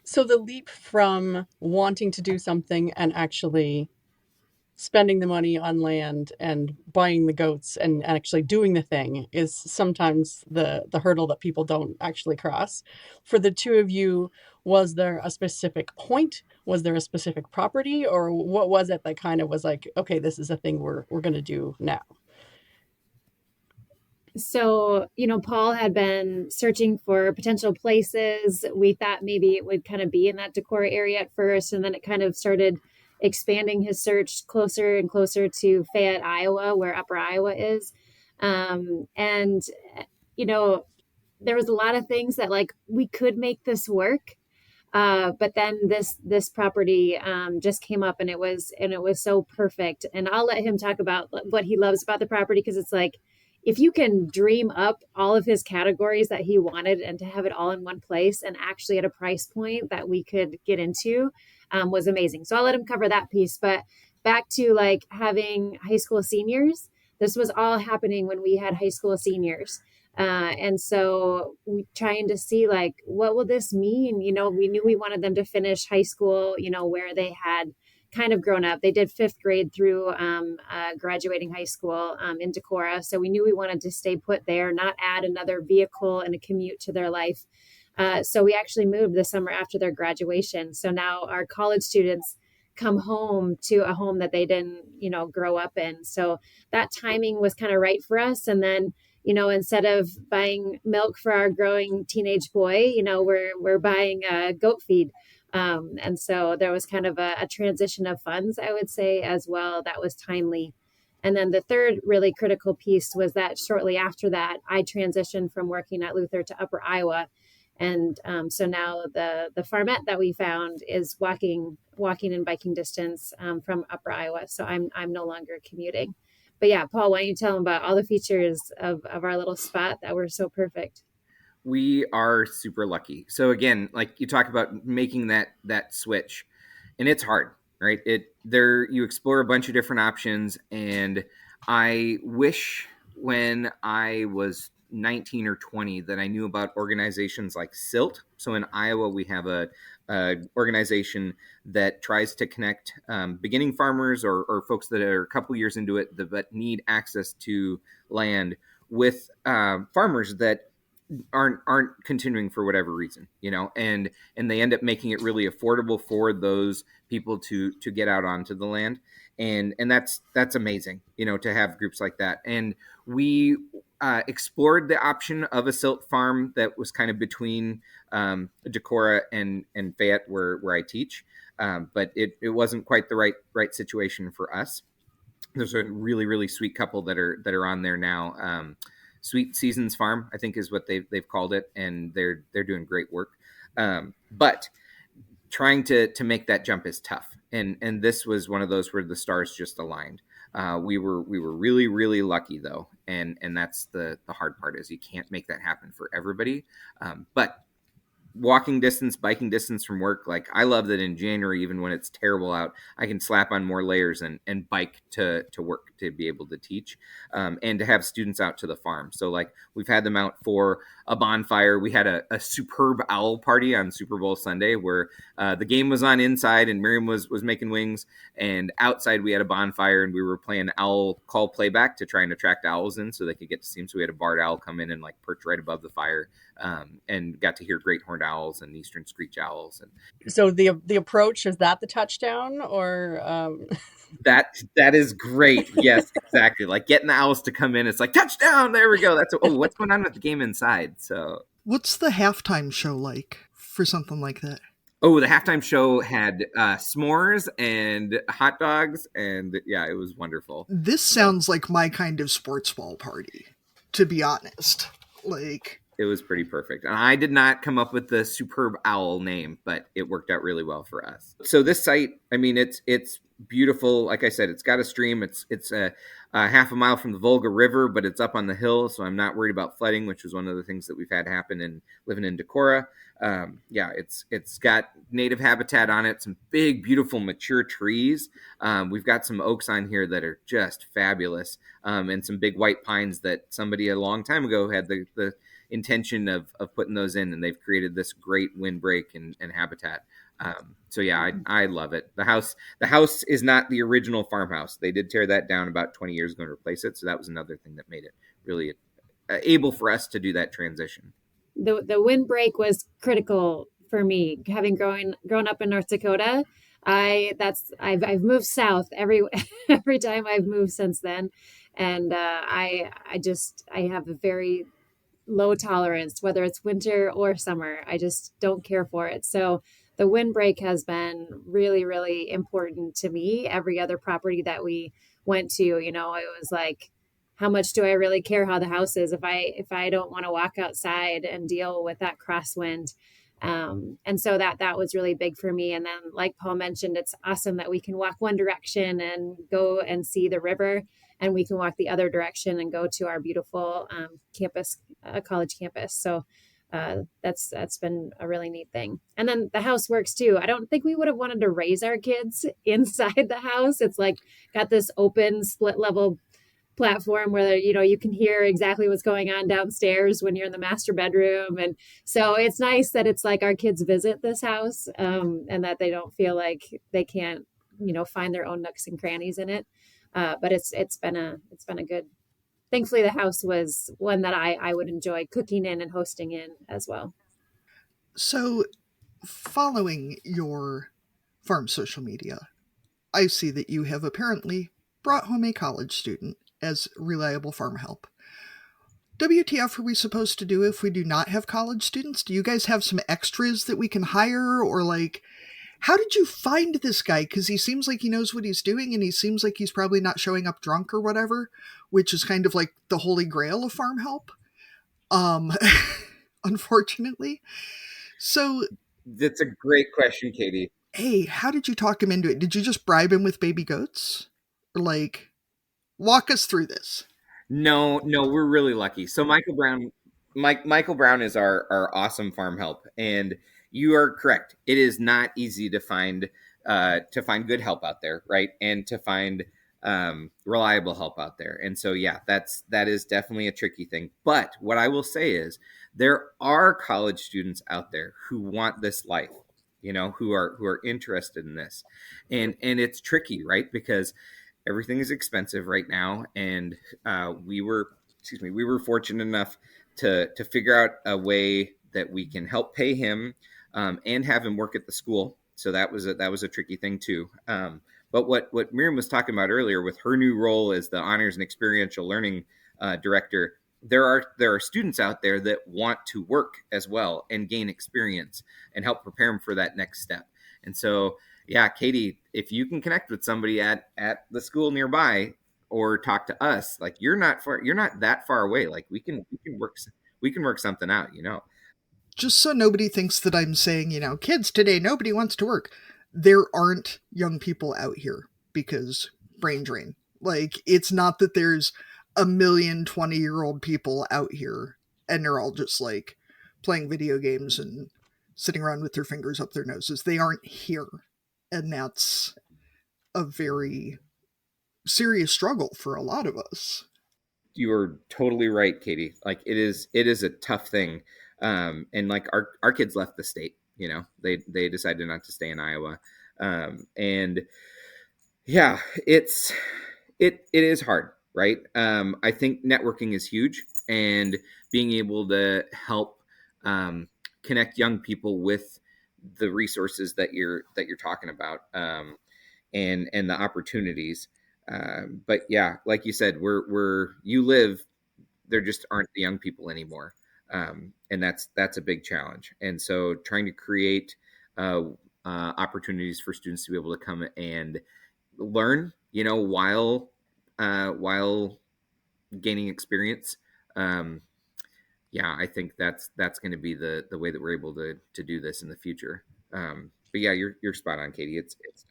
So the leap from wanting to do something and actually spending the money on land and buying the goats and actually doing the thing is sometimes the hurdle that people don't actually cross. For the two of you, was there a specific point? Was there a specific property? Or what was it that kind of was like, okay, this is a thing we're going to do now? So, Paul had been searching for potential places. We thought maybe it would kind of be in that Decorah area at first, and then it kind of started expanding his search closer and closer to Fayette, Iowa, where Upper Iowa is. And there was a lot of things that we could make this work. But then this property just came up, and it was so perfect. And I'll let him talk about what he loves about the property, because it's if you can dream up all of his categories that he wanted and to have it all in one place and actually at a price point that we could get into, was amazing. So I'll let him cover that piece. But back to having high school seniors, this was all happening when we had high school seniors. And so we trying to see what will this mean? We knew we wanted them to finish high school, where they had kind of grown up. They did 5th grade through graduating high school in Decorah. So we knew we wanted to stay put there, not add another vehicle and a commute to their life. So we actually moved the summer after their graduation. So now our college students come home to a home that they didn't, grow up in. So that timing was kind of right for us. And then, instead of buying milk for our growing teenage boy, we're buying goat feed. And so there was kind of a transition of funds, I would say, as well. That was timely. And then the third really critical piece was that shortly after that, I transitioned from working at Luther to Upper Iowa. And so now the farmette that we found is walking and biking distance from Upper Iowa. So I'm no longer commuting. But yeah, Paul, why don't you tell them about all the features of our little spot that were so perfect? We are super lucky. So again, you talk about making that switch, and it's hard, right? You explore a bunch of different options, and I wish when I was 19 or 20 that I knew about organizations like SILT. So in Iowa, we have a organization that tries to connect beginning farmers or folks that are a couple years into it but need access to land with farmers that aren't continuing for whatever reason, and they end up making it really affordable for those people to get out onto the land, and that's amazing, to have groups like that. And we explored the option of a silt farm that was kind of between Decorah and Fayette, where I teach, but it wasn't quite the right situation for us. There's a really, really sweet couple that are on there now. Sweet Seasons Farm, I think, is what they've called it, and they're doing great work. But trying to make that jump is tough, and this was one of those where the stars just aligned. We were really, really lucky though, and that's the hard part, is you can't make that happen for everybody. But walking distance, biking distance from work, like I love that in January, even when it's terrible out, I can slap on more layers and bike to work to be able to teach, and to have students out to the farm. So like we've had them out for a bonfire. We had a superb owl party on Super Bowl Sunday where the game was on inside and Miriam was making wings, and outside we had a bonfire and we were playing owl call playback to try and attract owls in so they could get to see them. So we had a barred owl come in and like perch right above the fire, and got to hear great horned owls and eastern screech owls. And so the approach, is that the touchdown, or that is great. Yes, exactly. Like getting the owls to come in, it's like touchdown. There we go. That's what's going on with the game inside. So what's the halftime show like for something like that? Oh, the halftime show had s'mores and hot dogs, and yeah, it was wonderful. This sounds like my kind of sports ball party, to be honest. Like, it was pretty perfect. And I did not come up with the superb owl name, but it worked out really well for us. So this site, I mean, it's beautiful. Like I said, it's got a stream. It's a half a mile from the Volga River, but it's up on the hill, so I'm not worried about flooding, which was one of the things that we've had happen in living in Decorah. It's got native habitat on it, some big, beautiful, mature trees. We've got some oaks on here that are just fabulous, and some big white pines that somebody a long time ago had the intention of putting those in, and they've created this great windbreak and habitat. So yeah, I love it. The house is not the original farmhouse. They did tear that down about 20 years ago and replace it. So that was another thing that made it really able for us to do that transition. The windbreak was critical for me, having grown up in North Dakota. I've moved south every time I've moved since then, and I have a very low tolerance, whether it's winter or summer. I just don't care for it. So the windbreak has been really, really important to me. Every other property that we went to, it was like, how much do I really care how the house is if I don't want to walk outside and deal with that crosswind? And so that was really big for me. And then, like Paul mentioned, it's awesome that we can walk one direction and go and see the river, and we can walk the other direction and go to our beautiful college campus. So that's been a really neat thing. And then the house works too. I don't think we would have wanted to raise our kids inside the house. It's like got this open split level platform where you can hear exactly what's going on downstairs when you're in the master bedroom. And so it's nice that it's like our kids visit this house, and that they don't feel like they can't find their own nooks and crannies in it. But it's been a good. Thankfully, the house was one that I would enjoy cooking in and hosting in as well. So, following your farm social media, I see that you have apparently brought home a college student as reliable farm help. WTF are we supposed to do if we do not have college students? Do you guys have some extras that we can hire? Or like, how did you find this guy? Because he seems like he knows what he's doing, and he seems like he's probably not showing up drunk or whatever, which is kind of like the holy grail of farm help. Unfortunately. So that's a great question, Katie. Hey, how did you talk him into it? Did you just bribe him with baby goats? Or like, walk us through this. No, we're really lucky. So Michael Brown is our awesome farm help, and you are correct. It is not easy to find good help out there, right? And to find reliable help out there. And so, yeah, that is definitely a tricky thing. But what I will say is there are college students out there who want this life, who are interested in this. And it's tricky, right? Because everything is expensive right now. And we were fortunate enough to figure out a way that we can help pay him and have him work at the school. So that was a tricky thing too. But what Miriam was talking about earlier with her new role as the honors and experiential learning director, there are students out there that want to work as well and gain experience and help prepare them for that next step. And so, yeah, Katie, if you can connect with somebody at the school nearby or talk to us, like you're not that far away. Like we can work something out, Just so nobody thinks that I'm saying, kids today, nobody wants to work. There aren't young people out here because brain drain. Like, it's not that there's a million 20-year-old people out here and they're all just like playing video games and sitting around with their fingers up their noses. They aren't here. And that's a very serious struggle for a lot of us. You are totally right, Katie. Like it is a tough thing. And like our kids left the state, they decided not to stay in Iowa. And yeah, it is hard, right? I think networking is huge, and being able to help connect young people with the resources that you're talking about, and the opportunities. But yeah, like you said, where you live, there just aren't the young people anymore. And that's a big challenge. And so trying to create opportunities for students to be able to come and learn, while gaining experience. I think that's going to be the way that we're able to do this in the future. But yeah, you're spot on, Katie. It's tough.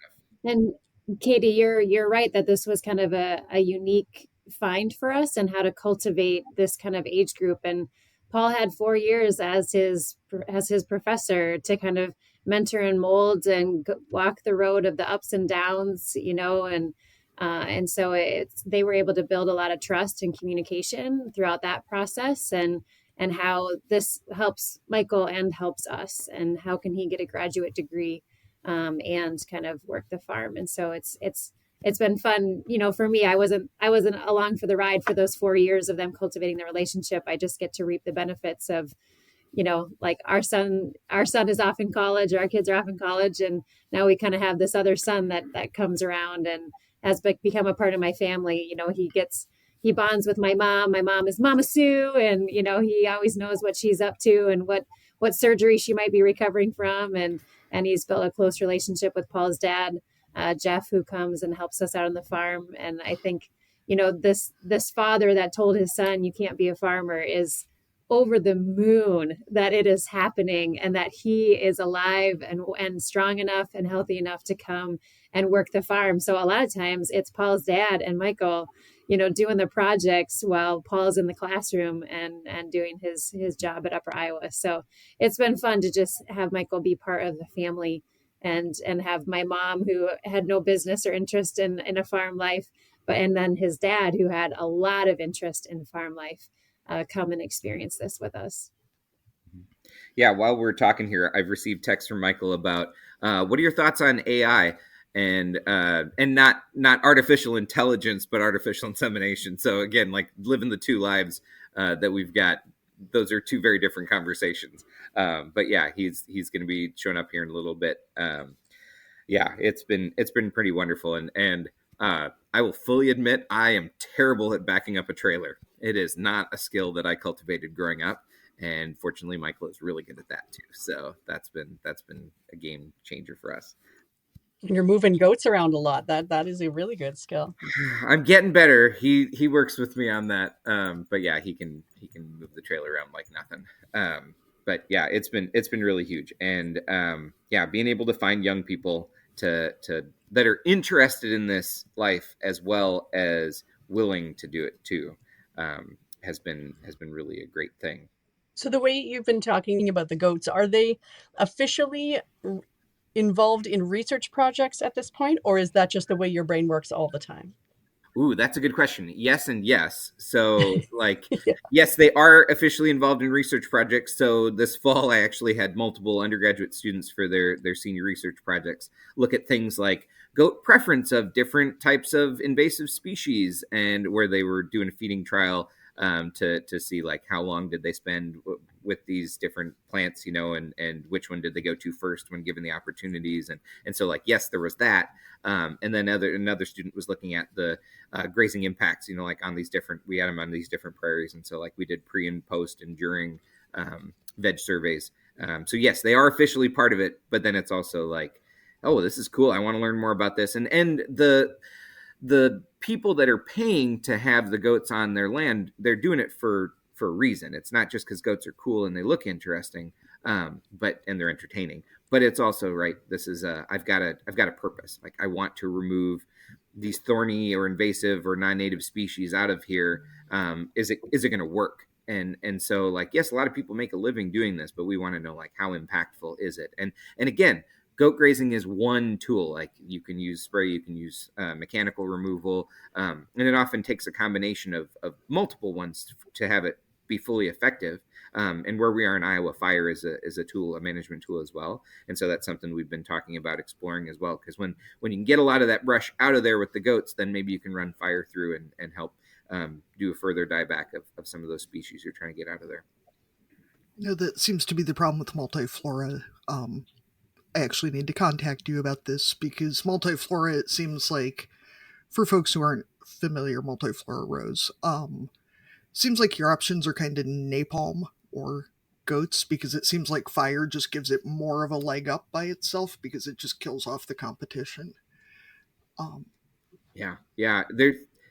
And Katie, you're right that this was kind of a unique find for us and how to cultivate this kind of age group. And Paul had 4 years as his professor to kind of mentor and mold and walk the road of the ups and downs, and so they were able to build a lot of trust and communication throughout that process, and how this helps Michael and helps us, and how can he get a graduate degree and kind of work the farm. And so it's been fun, for me. I wasn't along for the ride for those 4 years of them cultivating the relationship. I just get to reap the benefits of, like our son is off in college, our kids are off in college, and now we kind of have this other son that comes around and has become a part of my family. He bonds with my mom. My mom is Mama Sue, and he always knows what she's up to and what surgery she might be recovering from, and he's built a close relationship with Paul's dad, Jeff, who comes and helps us out on the farm. And I think, this father that told his son, you can't be a farmer, is over the moon that it is happening and that he is alive and strong enough and healthy enough to come and work the farm. So a lot of times it's Paul's dad and Michael, doing the projects while Paul's in the classroom and doing his job at Upper Iowa. So it's been fun to just have Michael be part of the family and have my mom, who had no business or interest in a farm life, and then his dad, who had a lot of interest in farm life, come and experience this with us. Yeah, while we're talking here, I've received texts from Michael about what are your thoughts on AI and not artificial intelligence, but artificial insemination. So again, like living the two lives that we've got, those are two very different conversations. But yeah, he's going to be showing up here in a little bit. Yeah, it's been pretty wonderful, and I will fully admit I am terrible at backing up a trailer. It is not a skill that I cultivated growing up, and fortunately, Michael is really good at that too. So that's been a game changer for us. You're moving goats around a lot. That is a really good skill. I'm getting better. He works with me on that. But yeah, he can move the trailer around like nothing. But yeah, it's been really huge. And yeah, being able to find young people to that are interested in this life as well as willing to do it too, has been really a great thing. So the way you've been talking about the goats, are they officially involved in research projects at this point, or is that just the way your brain works all the time? Ooh, that's a good question. Yes and yes. So, like, Yeah. yes, they are officially involved in research projects. So this fall, I actually had multiple undergraduate students for their senior research projects look at things like goat preference of different types of invasive species, and where they were doing a feeding trial to see like how long did they spend with these different plants, and which one did they go to first when given the opportunities, and so like yes, there was that. And then another student was looking at the grazing impacts, like on these different, we had them on these different prairies. And so like we did pre and post and during veg surveys. So yes, they are officially part of it, but then it's also like, oh, this is cool. I want to learn more about this. And the people that are paying to have the goats on their land, they're doing it for a reason. It's not just because goats are cool and they look interesting, and they're entertaining, but it's also right. This is I've got a purpose. Like I want to remove these thorny or invasive or non-native species out of here. Is it going to work? And so like, yes, a lot of people make a living doing this, but we want to know like how impactful is it? And again, goat grazing is one tool. Like you can use spray, you can use mechanical removal, and it often takes a combination of multiple ones to have it be fully effective. And where we are in Iowa, fire is a tool, a management tool as well. And so that's something we've been talking about exploring as well. Because when you can get a lot of that brush out of there with the goats, then maybe you can run fire through and help do a further dieback of some of those species you're trying to get out of there. That seems to be the problem with multiflora. I actually need to contact you about this because multiflora, it seems like, for folks who aren't familiar, multiflora rows, seems like your options are kind of napalm or goats, because it seems like fire just gives it more of a leg up by itself because it just kills off the competition. Yeah.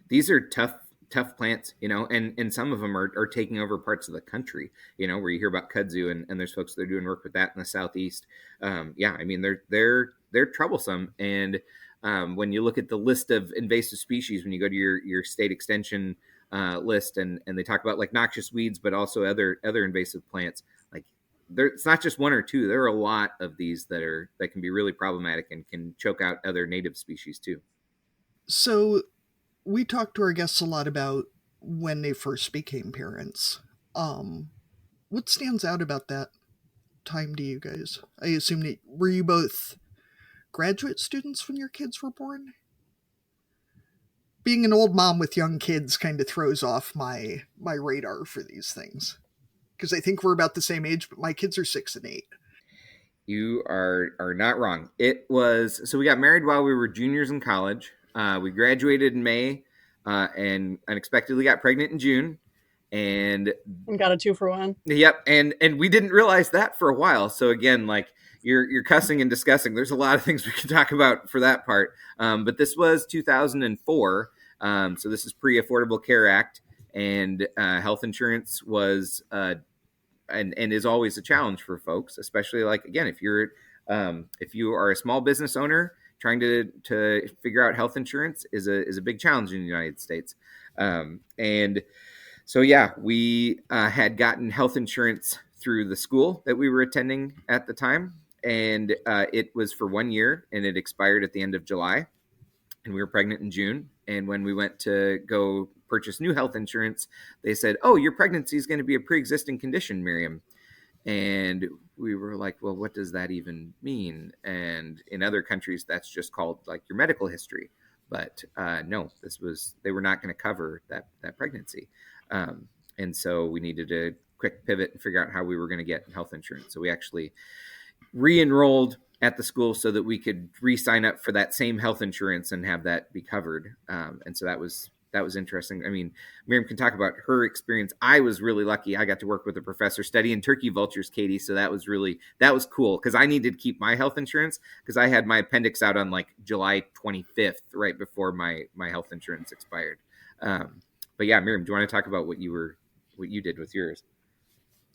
These are tough plants, and some of them are taking over parts of the country, where you hear about kudzu, and there's folks that are doing work with that in the southeast. I mean, they're troublesome. And when you look at the list of invasive species, when you go to your state extension list, and they talk about like noxious weeds, but also other invasive plants, like it's not just one or two. There are a lot of these that can be really problematic and can choke out other native species too. So we talked to our guests a lot about when they first became parents. What stands out about that time to you guys? I assume were you both graduate students when your kids were born? Being an old mom with young kids kind of throws off my radar for these things, because I think we're about the same age, but my kids are 6 and 8. You are not wrong. So we got married while we were juniors in college. We graduated in May, and unexpectedly got pregnant in June, and got a 2-for-1. Yep, and we didn't realize that for a while. So again, like you're cussing and discussing. There's a lot of things we can talk about for that part. But this was 2004, so this is pre-Affordable Care Act, and health insurance was and is always a challenge for folks, especially like again if you are a small business owner. Trying to figure out health insurance is a big challenge in the United States. And so, yeah, we had gotten health insurance through the school that we were attending at the time. And it was for 1 year, and it expired at the end of July. And we were pregnant in June. And when we went to go purchase new health insurance, they said, "Oh, your pregnancy is going to be a pre-existing condition, Miriam." And we were like, well, what does that even mean? And in other countries, that's just called like your medical history. But no, they were not going to cover that pregnancy. And so we needed to quick pivot and figure out how we were going to get health insurance. So we actually re-enrolled at the school so that we could re-sign up for that same health insurance and have that be covered. And so that was interesting. I mean, Miriam can talk about her experience. I was really lucky. I got to work with a professor studying turkey vultures, Katie. So that was cool because I needed to keep my health insurance because I had my appendix out on like July 25th, right before my health insurance expired. But yeah, Miriam, do you want to talk about what you did with yours?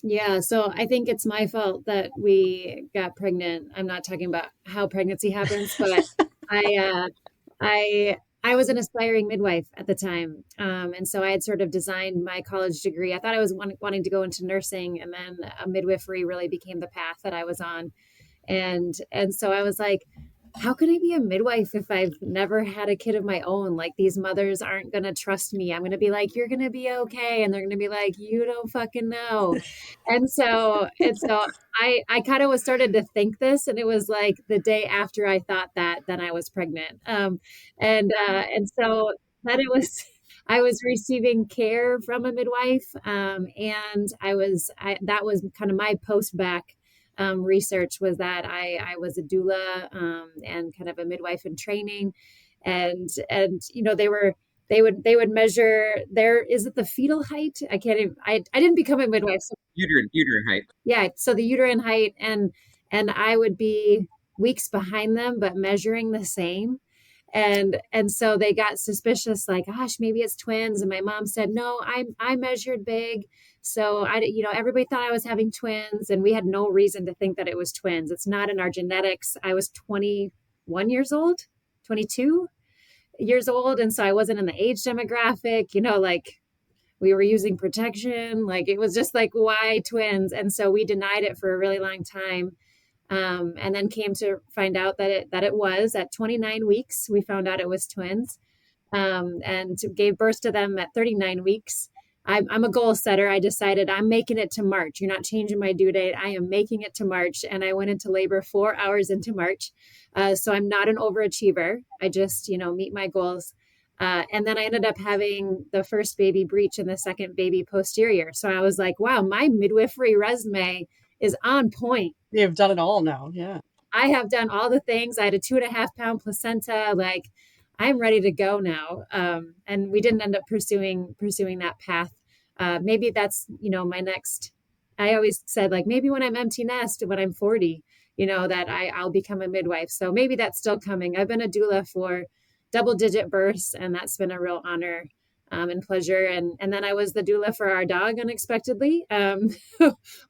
Yeah, so I think it's my fault that we got pregnant. I'm not talking about how pregnancy happens, but I was an aspiring midwife at the time. And so I had sort of designed my college degree. I thought I was wanting to go into nursing, and then midwifery really became the path that I was on. And so I was like, how can I be a midwife if I've never had a kid of my own? Like, these mothers aren't going to trust me. I'm going to be like, you're going to be okay. And they're going to be like, you don't fucking know. And so I kind of was started to think this, and it was like the day after I thought that, then I was pregnant. And so then it was, I was receiving care from a midwife. And that was kind of my post back research, was that I was a doula, and kind of a midwife in training, and they would measure is it the fetal height? I can't even, I didn't become a midwife. So, Uterine height. yeah, so the uterine height, and I would be weeks behind them, but measuring the same. And so they got suspicious, like, gosh, maybe it's twins. And my mom said, no, I measured big. So everybody thought I was having twins, and we had no reason to think that it was twins. It's not in our genetics. I was 21 years old, 22 years old. And so I wasn't in the age demographic, like we were using protection. Like, it was just like, why twins? And so we denied it for a really long time. And then came to find out that it was at 29 weeks. We found out it was twins, and gave birth to them at 39 weeks. I'm a goal setter. I decided I'm making it to March. You're not changing my due date. I am making it to March. And I went into labor 4 hours into March. So I'm not an overachiever. I just, meet my goals. And then I ended up having the first baby breech and the second baby posterior. So I was like, wow, my midwifery resume is on point. You've done it all now. Yeah. I have done all the things. I had a 2.5-pound placenta. Like, I'm ready to go now. And we didn't end up pursuing that path. Maybe that's, my next, I always said, like, maybe when I'm empty nest, when I'm 40, that I'll become a midwife. So maybe that's still coming. I've been a doula for double-digit births, and that's been a real honor and pleasure. And then I was the doula for our dog unexpectedly,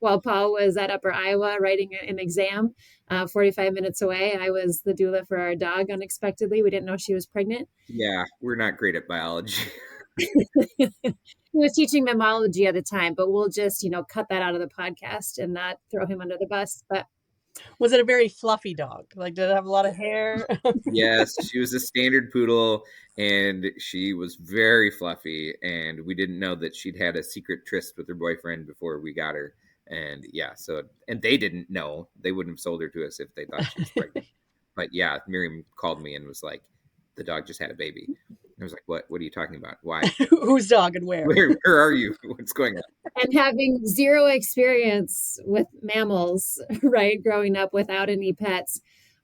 while Paul was at Upper Iowa writing an exam 45 minutes away. I was the doula for our dog unexpectedly. We didn't know she was pregnant. Yeah, we're not great at biology. He was teaching mammalogy at the time, but we'll just, cut that out of the podcast and not throw him under the bus. But was it a very fluffy dog? Like, did it have a lot of hair? Yes, she was a standard poodle, and she was very fluffy, and we didn't know that she'd had a secret tryst with her boyfriend before we got her. And yeah, and they didn't know. They wouldn't have sold her to us if they thought she was pregnant. But yeah, Miriam called me and was like, the dog just had a baby. I was like, what are you talking about? Why? Whose dog and where? Where are you? What's going on? And having zero experience with mammals, right, growing up without any pets,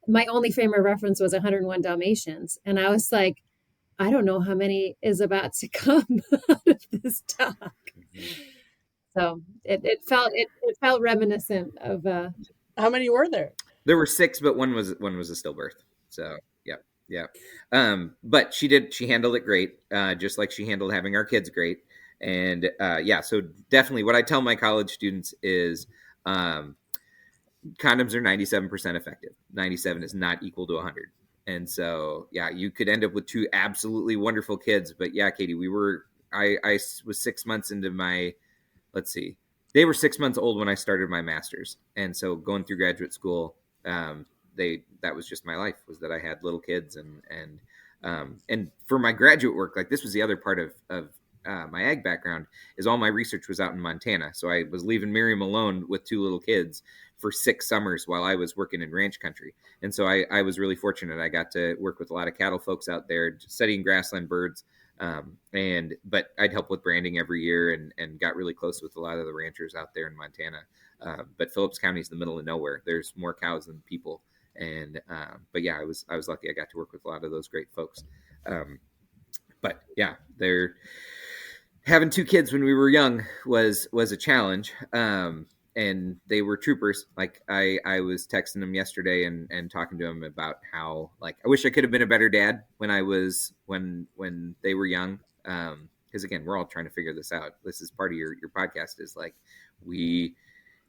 my only frame of reference was 101 Dalmatians. And I was like, I don't know how many is about to come out of this dog. Mm-hmm. So it felt reminiscent of. How many were there? There were 6, but one was a stillbirth. So yeah. But she handled it great, just like she handled having our kids great. And so definitely what I tell my college students is condoms are 97% effective. 97 is not equal to 100. And so, yeah, you could end up with 2 absolutely wonderful kids. But yeah, Katie, I was 6 months into my, they were 6 months old when I started my master's. And so going through graduate school, that was just my life, was that I had little kids. And for my graduate work, like, this was the other part of my ag background, is all my research was out in Montana. So I was leaving Miriam alone with 2 little kids for 6 summers while I was working in ranch country. And so I was really fortunate. I got to work with a lot of cattle folks out there studying grassland birds. But I'd help with branding every year and got really close with a lot of the ranchers out there in Montana. But Phillips County is the middle of nowhere. There's more cows than people. And, but yeah, I was lucky. I got to work with a lot of those great folks. But yeah, having 2 kids when we were young was a challenge. And they were troopers. Like, I was texting them yesterday and talking to them about how, like, I wish I could have been a better dad when they were young. Because again, we're all trying to figure this out. This is part of your podcast, is like, we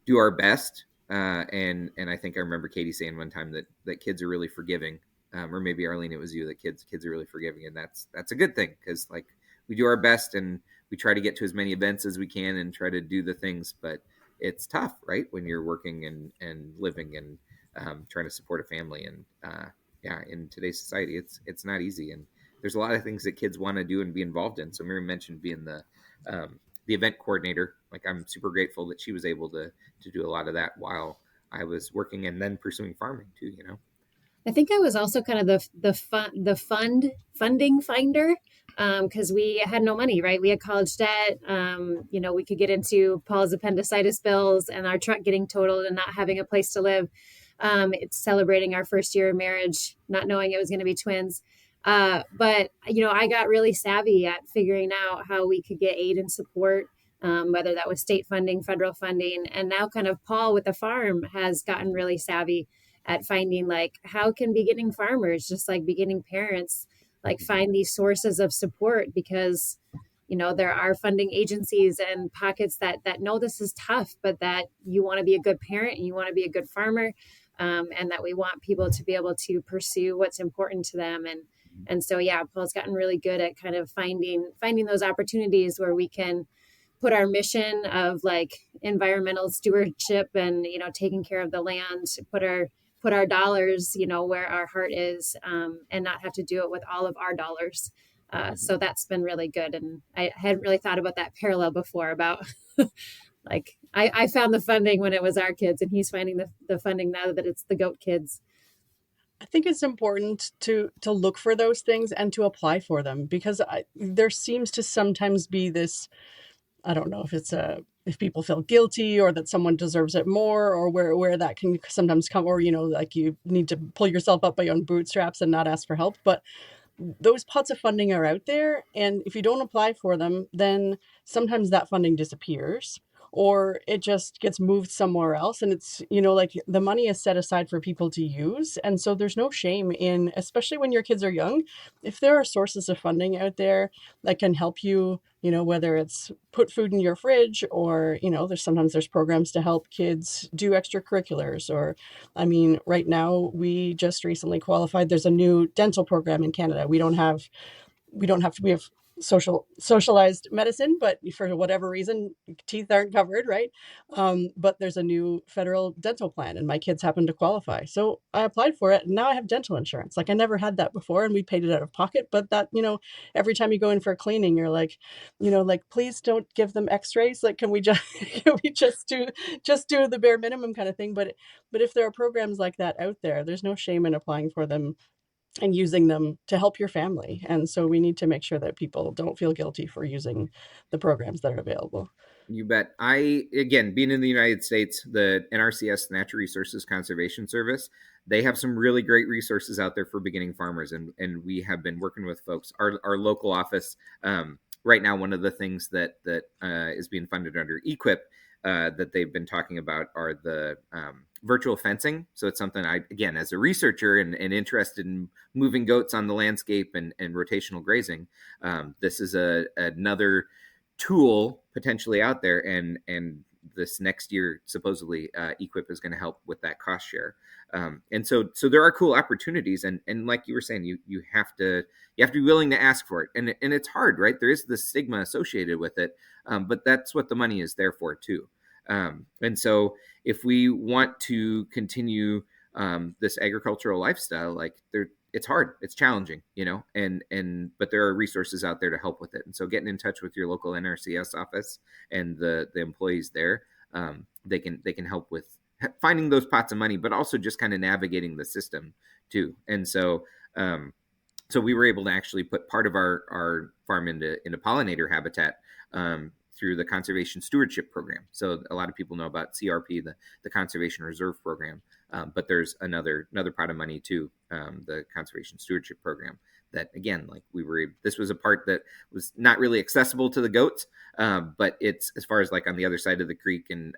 do our best. And I think I remember Katie saying one time that kids are really forgiving. Or maybe Arlene, it was you, that kids are really forgiving. And that's a good thing, because, like, we do our best and we try to get to as many events as we can and try to do the things, but it's tough, right? When you're working and living and trying to support a family. And yeah, in today's society, it's not easy, and there's a lot of things that kids want to do and be involved in. So Miriam mentioned being the event coordinator. Like, I'm super grateful that she was able to do a lot of that while I was working and then pursuing farming too. I think I was also kind of funding finder, because we had no money, right? We had college debt. We could get into Paul's appendicitis bills and our truck getting totaled and not having a place to live. It's celebrating our first year of marriage, not knowing it was going to be twins. But I got really savvy at figuring out how we could get aid and support, whether that was state funding, federal funding, and now kind of Paul with the farm has gotten really savvy at finding like how can beginning farmers, just like beginning parents, like find these sources of support, because there are funding agencies and pockets that know this is tough, but that you want to be a good parent and you want to be a good farmer, and that we want people to be able to pursue what's important to them. And so yeah, Paul's gotten really good at kind of finding those opportunities where we can put our mission of like environmental stewardship and taking care of the land, put our dollars where our heart is, and not have to do it with all of our dollars. So that's been really good, and I hadn't really thought about that parallel before about like I found the funding when it was our kids, and he's finding the funding now that it's the goat kids. I think it's important to look for those things and to apply for them, because there seems to sometimes be this, I don't know if people feel guilty or that someone deserves it more, or where that can sometimes come, or like you need to pull yourself up by your own bootstraps and not ask for help. But those pots of funding are out there, and if you don't apply for them, then sometimes that funding disappears, or it just gets moved somewhere else. And it's, like the money is set aside for people to use. And so there's no shame in, especially when your kids are young, if there are sources of funding out there that can help you, whether it's put food in your fridge, or, there's programs to help kids do extracurriculars. Or, I mean, right now we just recently qualified. There's a new dental program in Canada. We have socialized medicine, but for whatever reason, teeth aren't covered, right? But there's a new federal dental plan, and my kids happen to qualify. So I applied for it, and now I have dental insurance. Like, I never had that before, and we paid it out of pocket. But that, every time you go in for a cleaning, you're like, please don't give them x-rays. Like, can we just do the bare minimum kind of thing? But if there are programs like that out there, there's no shame in applying for them and using them to help your family. And so we need to make sure that people don't feel guilty for using the programs that are available. You bet. Again, being in the United States, the NRCS, Natural Resources Conservation Service, they have some really great resources out there for beginning farmers. And we have been working with folks, our local office. Right now, one of the things that is being funded under EQIP that they've been talking about are the virtual fencing. So it's something again, as a researcher and interested in moving goats on the landscape and rotational grazing, this is another tool potentially out there. And this next year, supposedly, EQIP is going to help with that cost share. And so there are cool opportunities. And like you were saying, you have to be willing to ask for it. And it's hard, right? There is the stigma associated with it. But that's what the money is there for too. And so if we want to continue this agricultural lifestyle, like it's hard, it's challenging, but there are resources out there to help with it. And so getting in touch with your local NRCS office and the employees there, they can help with finding those pots of money, but also just kind of navigating the system too. And so we were able to actually put part of our farm into pollinator habitat, through the Conservation Stewardship Program. So a lot of people know about CRP, the Conservation Reserve Program, but there's another pot of money too, the Conservation Stewardship Program. That again, like this was a part that was not really accessible to the goats, but it's as far as like on the other side of the creek and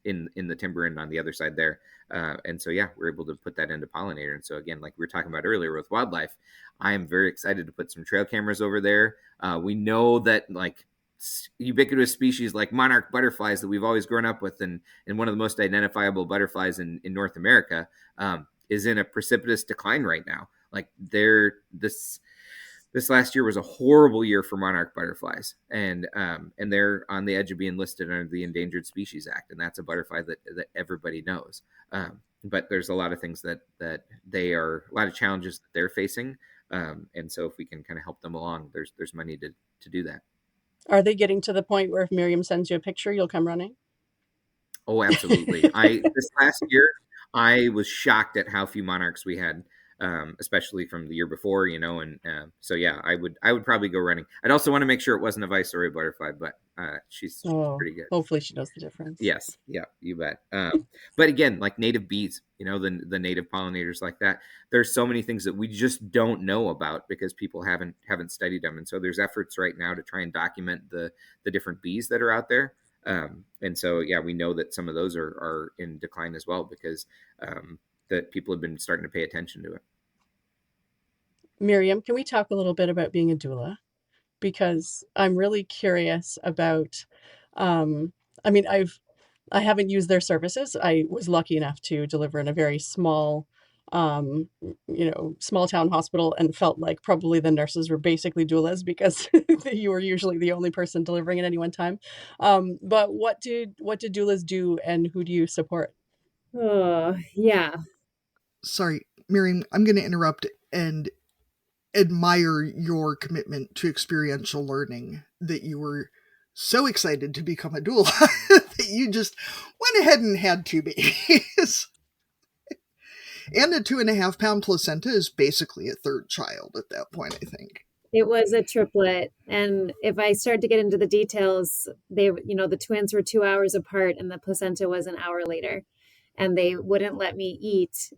in the timber and on the other side there. And so, yeah, we're able to put that into pollinator. And so again, like we were talking about earlier with wildlife, I am very excited to put some trail cameras over there. We know that like ubiquitous species like monarch butterflies that we've always grown up with, and one of the most identifiable butterflies in North America, is in a precipitous decline right now. Like this last year was a horrible year for monarch butterflies, and they're on the edge of being listed under the Endangered Species Act, and that's a butterfly that everybody knows. but there's a lot of things that a lot of challenges that they're facing. And so if we can kind of help them along, there's money to do that. Are they getting to the point where if Miriam sends you a picture, you'll come running? Oh, absolutely. This last year, I was shocked at how few monarchs we had, especially from the year before, and so yeah, I would probably go running. I'd also want to make sure it wasn't a viceroy butterfly, but she's pretty good. Hopefully she knows the difference. Yes, yeah, you bet. But again, like native bees, the native pollinators like that, there's so many things that we just don't know about because people haven't studied them, and so there's efforts right now to try and document the different bees that are out there. And so, yeah, we know that some of those are in decline as well because that people have been starting to pay attention to it. Miriam, can we talk a little bit about being a doula? Because I'm really curious about, I haven't used their services. I was lucky enough to deliver in a very small, small town hospital and felt like probably the nurses were basically doulas because you were usually the only person delivering at any one time. But what did doulas do and who do you support? Oh, yeah. Sorry, Miriam, I'm going to interrupt and admire your commitment to experiential learning, that you were so excited to become a doula that you just went ahead and had 2 babies. And a 2.5-pound placenta is basically a third child at that point, I think. It was a triplet. And if I start to get into the details, the twins were 2 hours apart and the placenta was an hour later. And they wouldn't let me eat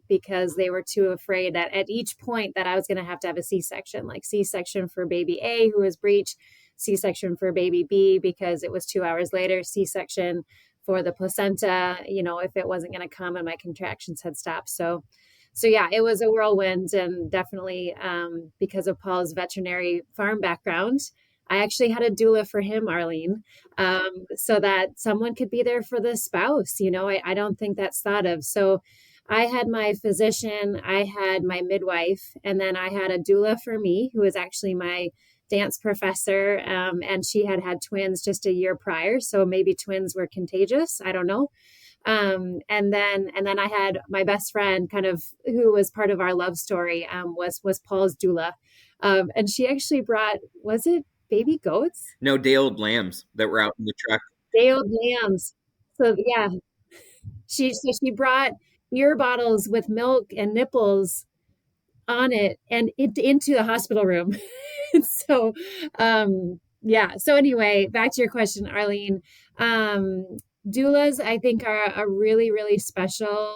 because they were too afraid that at each point that I was going to have a C-section, like C-section for baby A who was breech, C-section for baby B because it was 2 hours later, C-section for the placenta, if it wasn't going to come and my contractions had stopped. So yeah, it was a whirlwind, and definitely because of Paul's veterinary farm background, I actually had a doula for him, Arlene, so that someone could be there for the spouse. I don't think that's thought of. So I had my physician, I had my midwife, and then I had a doula for me, who was actually my dance professor. And she had twins just a year prior. So maybe twins were contagious. I don't know. And then I had my best friend, kind of who was part of our love story, was Paul's doula. And she actually brought, was it baby goats? No, day-old lambs that were out in the truck. Day-old lambs. So yeah, she brought beer bottles with milk and nipples on it and into the hospital room. So, yeah. So anyway, back to your question, Arlene. Doulas, I think, are a really, really special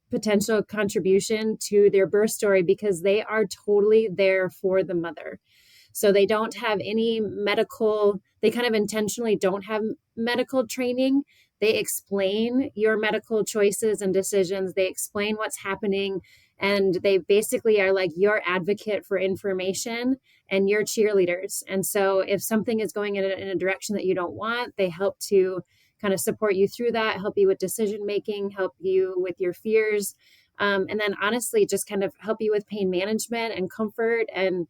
potential contribution to their birth story because they are totally there for the mother. So they don't have any they kind of intentionally don't have medical training. They explain your medical choices and decisions. They explain what's happening. And they basically are like your advocate for information and your cheerleaders. And so if something is going in a direction that you don't want, they help to kind of support you through that, help you with decision making, help you with your fears. And then honestly, just kind of help you with pain management and comfort. And,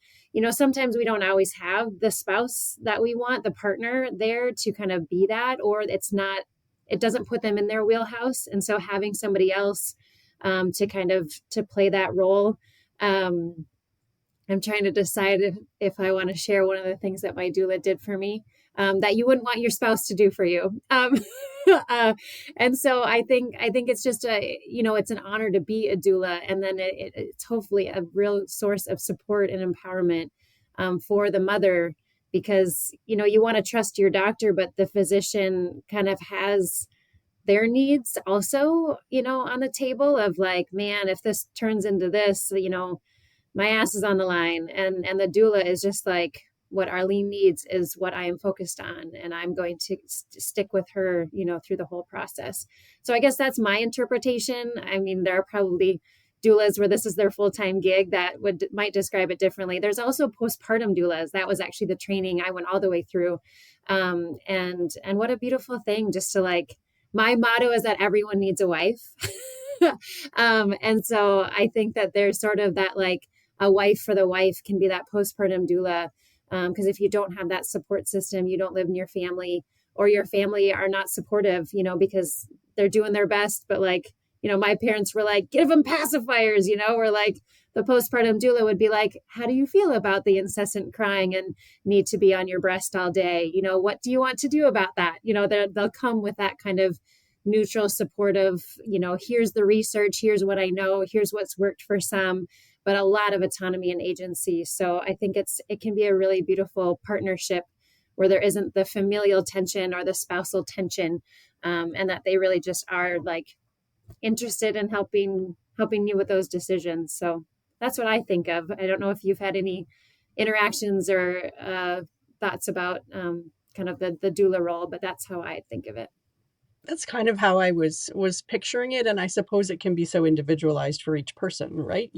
sometimes we don't always have the spouse that we want, the partner there to kind of be that, or it doesn't put them in their wheelhouse. And so having somebody else to play that role. I'm trying to decide if I want to share one of the things that my doula did for me that you wouldn't want your spouse to do for you. And so I think it's just it's an honor to be a doula. And then it's hopefully a real source of support and empowerment for the mother, because, you want to trust your doctor, but the physician kind of has their needs also, on the table of like, man, if this turns into this, my ass is on the line. And the doula is just like, what Arlene needs is what I am focused on. And I'm going to stick with her, through the whole process. So I guess that's my interpretation. I mean, there are probably doulas where this is their full-time gig that might describe it differently. There's also postpartum doulas. That was actually the training I went all the way through. And what a beautiful thing, just to like, my motto is that everyone needs a wife. And so I think that there's sort of that, like, a wife for the wife can be that postpartum doula. Because if you don't have that support system, you don't live in your family, or your family are not supportive, because they're doing their best, but like, my parents were like, give them pacifiers, or like the postpartum doula would be like, how do you feel about the incessant crying and need to be on your breast all day? What do you want to do about that? They'll come with that kind of neutral, supportive, here's the research, here's what I know, here's what's worked for some, but a lot of autonomy and agency. So I think it can be a really beautiful partnership where there isn't the familial tension or the spousal tension, and that they really just are like interested in helping you with those decisions. So that's what I think of. I don't know if you've had any interactions or thoughts about kind of the doula role, but that's how I think of it. That's kind of how I was picturing it. And I suppose it can be so individualized for each person, right?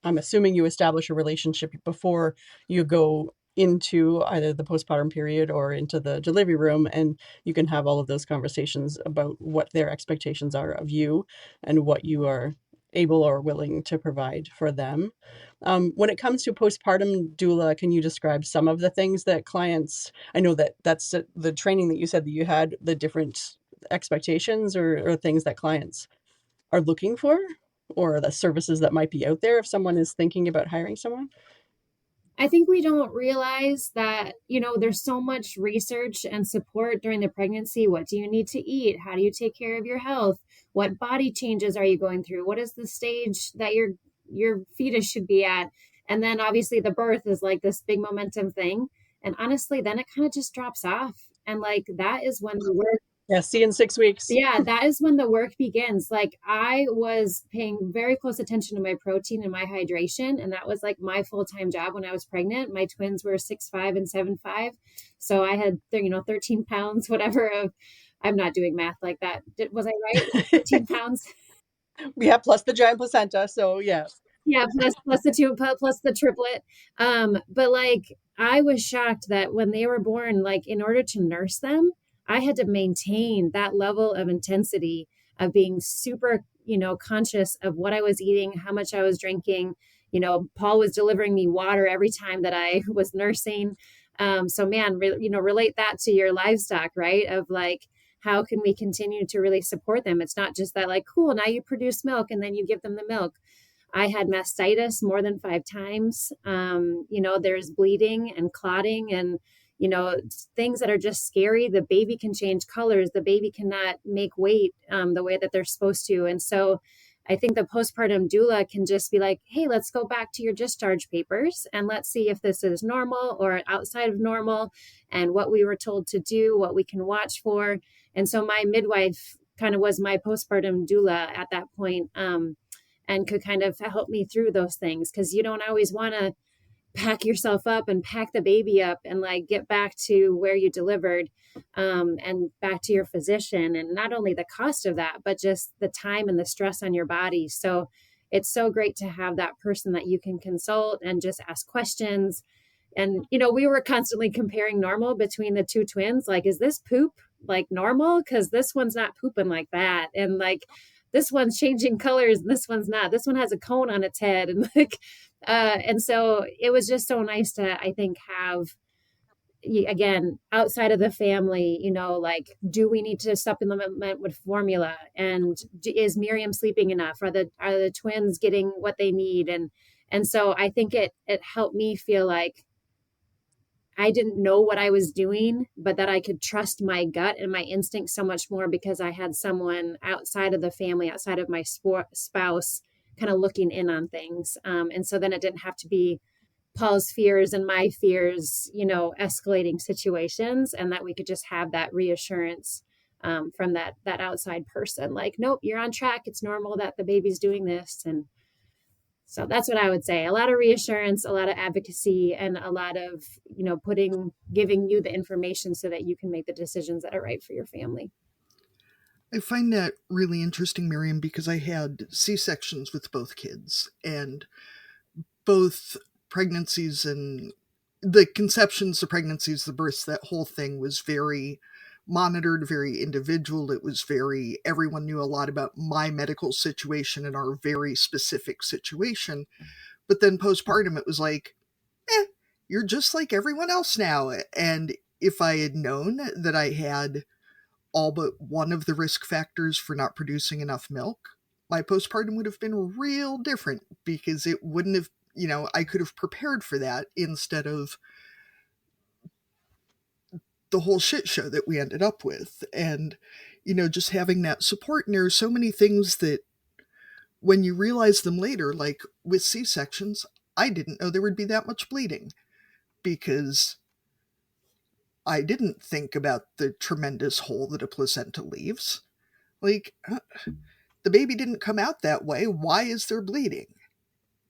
I'm assuming you establish a relationship before you go into either the postpartum period or into the delivery room, and you can have all of those conversations about what their expectations are of you and what you are able or willing to provide for them. When it comes to postpartum doula, can you describe some of the things that clients, I know that's the training that you said that you had, the different expectations or things that clients are looking for, or the services that might be out there if someone is thinking about hiring someone? I think we don't realize that, there's so much research and support during the pregnancy. What do you need to eat? How do you take care of your health? What body changes are you going through? What is the stage that your fetus should be at? And then obviously the birth is like this big momentum thing. And honestly, then it kind of just drops off. And like that is when the work Yeah, see you in 6 weeks. Yeah, that is when the work begins. Like I was paying very close attention to my protein and my hydration. And that was like my full-time job when I was pregnant. My twins were 6'5" and 7'5". So I had, 13 pounds, whatever I'm not doing math like that. Was I right? 13 pounds? Yeah, plus the giant placenta. So yeah. Yeah, plus the two, plus the triplet. But like I was shocked that when they were born, like in order to nurse them, I had to maintain that level of intensity of being super, conscious of what I was eating, how much I was drinking. Paul was delivering me water every time that I was nursing. So man, relate that to your livestock, right? Of like, how can we continue to really support them? It's not just that like, cool, now you produce milk and then you give them the milk. I had mastitis more than 5 times. There's bleeding and clotting and, things that are just scary. The baby can change colors. The baby cannot make weight the way that they're supposed to. And so I think the postpartum doula can just be like, hey, let's go back to your discharge papers and let's see if this is normal or outside of normal and what we were told to do, what we can watch for. And so my midwife kind of was my postpartum doula at that point. And could kind of help me through those things, because you don't always want to pack yourself up and pack the baby up and like get back to where you delivered, and back to your physician, and not only the cost of that, but just the time and the stress on your body. So it's so great to have that person that you can consult and just ask questions. And, we were constantly comparing normal between the two twins. Like, is this poop like normal? Because this one's not pooping like that. And like, this one's changing colors and this one's not. This one has a cone on its head. And like, and so it was just so nice to, I think, have, again, outside of the family, like, do we need to supplement with formula? And is Miriam sleeping enough? Are the twins getting what they need? And so I think it helped me feel like I didn't know what I was doing, but that I could trust my gut and my instincts so much more because I had someone outside of the family, outside of my spouse, kind of looking in on things. And so then it didn't have to be Paul's fears and my fears, escalating situations, and that we could just have that reassurance from that outside person. Like, nope, you're on track. It's normal that the baby's doing this. And so that's what I would say. A lot of reassurance, a lot of advocacy, and a lot of, giving you the information so that you can make the decisions that are right for your family. I find that really interesting, Miriam, because I had C-sections with both kids, and both pregnancies and the conceptions, the pregnancies, the births, that whole thing was very monitored, very individual. It was everyone knew a lot about my medical situation and our very specific situation. But then postpartum, it was like, you're just like everyone else now. And if I had known that I had all but one of the risk factors for not producing enough milk, my postpartum would have been real different, because it wouldn't have, I could have prepared for that instead of the whole shit show that we ended up with. And, just having that support. And there are so many things that when you realize them later, like with C-sections, I didn't know there would be that much bleeding, because I didn't think about the tremendous hole that a placenta leaves. Like, the baby didn't come out that way. Why is there bleeding?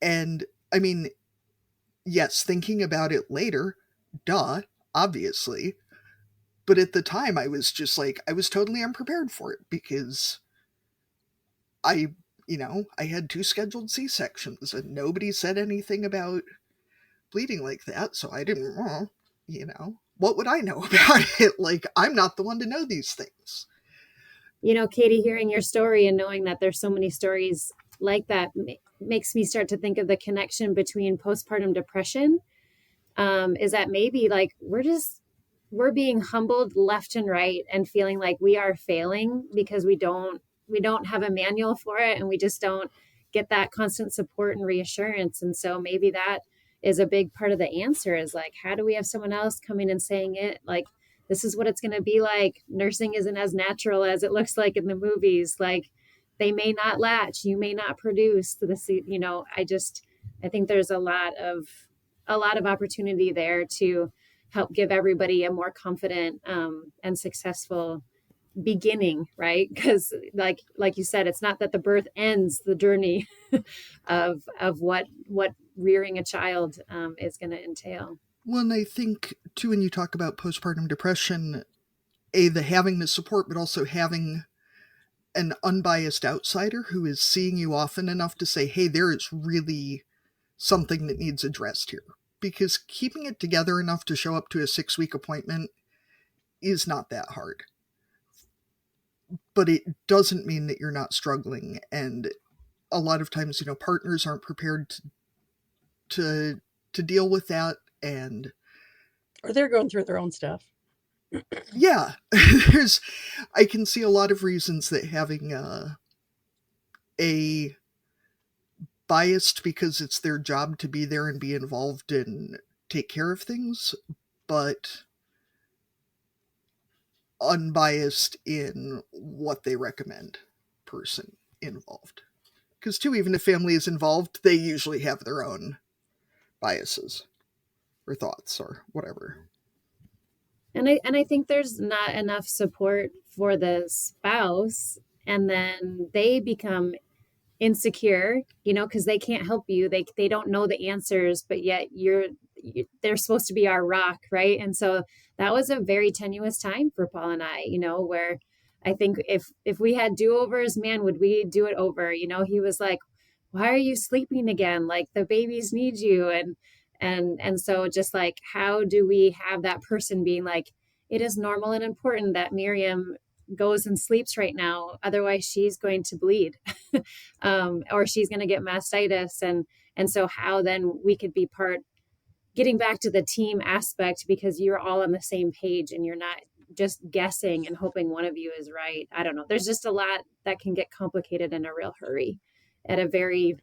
And I mean, yes, thinking about it later, duh, obviously. But at the time, I was just like, I was totally unprepared for it, because I had 2 scheduled C-sections and nobody said anything about bleeding like that. So I didn't, what would I know about it? Like, I'm not the one to know these things. Katie, hearing your story and knowing that there's so many stories like that makes me start to think of the connection between postpartum depression. Is that maybe like we're being humbled left and right and feeling like we are failing because we don't have a manual for it, and we just don't get that constant support and reassurance. And so maybe that is a big part of the answer, is like, how do we have someone else coming and saying it? Like, this is what it's going to be like. Nursing isn't as natural as it looks like in the movies. Like, they may not latch, you may not produce this, I think there's a lot of opportunity there to help give everybody a more confident and successful beginning, right? Because like you said, it's not that the birth ends the journey of what rearing a child is going to entail. Well, and I think too, when you talk about postpartum depression, the having the support, but also having an unbiased outsider who is seeing you often enough to say, hey, there is really something that needs addressed here. Because keeping it together enough to show up to a 6-week appointment is not that hard. But it doesn't mean that you're not struggling. And a lot of times, partners aren't prepared to deal with that. Or they're going through their own stuff. Yeah, I can see a lot of reasons that having a biased, because it's their job to be there and be involved and take care of things, but unbiased in what they recommend person involved. Because too, even if family is involved, they usually have their own biases or thoughts or whatever. And I think there's not enough support for the spouse, and then they become insecure, because they can't help you. They don't know the answers, but yet they're supposed to be our rock, right? And so that was a very tenuous time for Paul and I, where I think if we had do-overs, man, would we do it over? He was like, why are you sleeping again? Like, the babies need you. And so just like, how do we have that person being like, it is normal and important that Miriam goes and sleeps right now, otherwise she's going to bleed or she's going to get mastitis. And so how then we could be getting back to the team aspect, because you're all on the same page and you're not just guessing and hoping one of you is right. I don't know. There's just a lot that can get complicated in a real hurry at a very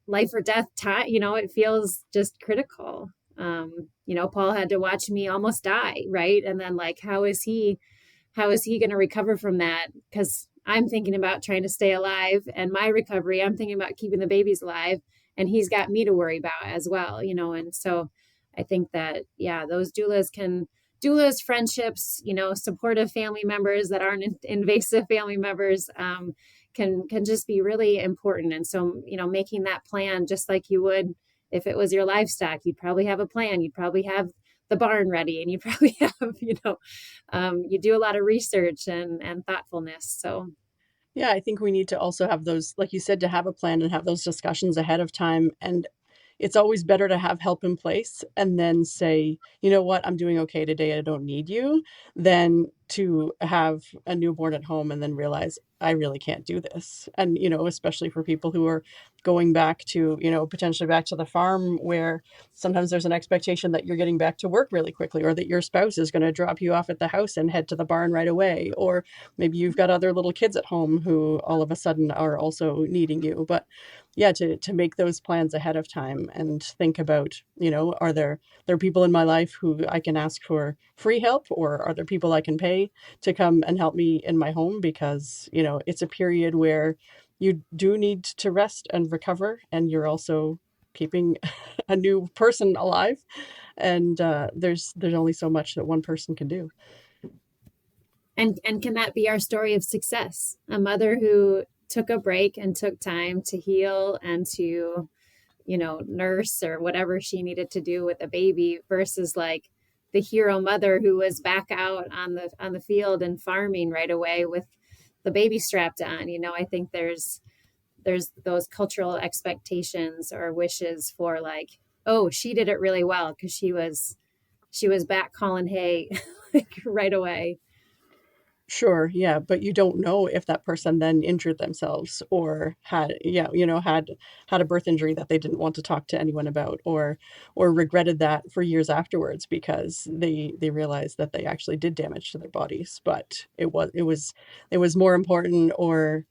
life or death time. It feels just critical. Paul had to watch me almost die, right? And then like, how is he going to recover from that? Because I'm thinking about trying to stay alive, and my recovery, I'm thinking about keeping the babies alive, and he's got me to worry about as well, and so I think that, those doulas, friendships, supportive family members that aren't invasive family members, can just be really important. And so, making that plan, just like you would if it was your livestock, you'd probably have a plan. You'd probably have the barn ready, and you probably have, you do a lot of research and thoughtfulness. So, yeah, I think we need to also have those, like you said, to have a plan and have those discussions ahead of time. And it's always better to have help in place and then say, you know what, I'm doing okay today, I don't need you, than to have a newborn at home and then realize I really can't do this. And, especially for people who are going back to, potentially back to the farm, where sometimes there's an expectation that you're getting back to work really quickly, or that your spouse is going to drop you off at the house and head to the barn right away. Or maybe you've got other little kids at home who all of a sudden are also needing you. But yeah, to make those plans ahead of time and think about, are there people in my life who I can ask for free help, or are there people I can pay to come and help me in my home? Because, it's a period where you do need to rest and recover, and you're also keeping a new person alive. And there's only so much that one person can do. And can that be our story of success? A mother who took a break and took time to heal and to, nurse or whatever she needed to do with a baby, versus like the hero mother who was back out on the field and farming right away with the baby strapped on. I think there's those cultural expectations or wishes for like, oh, she did it really well because she was back calling hay like right away. Sure, yeah, but you don't know if that person then injured themselves, or had a birth injury that they didn't want to talk to anyone about, or regretted that for years afterwards because they realized that they actually did damage to their bodies. But it was more important, or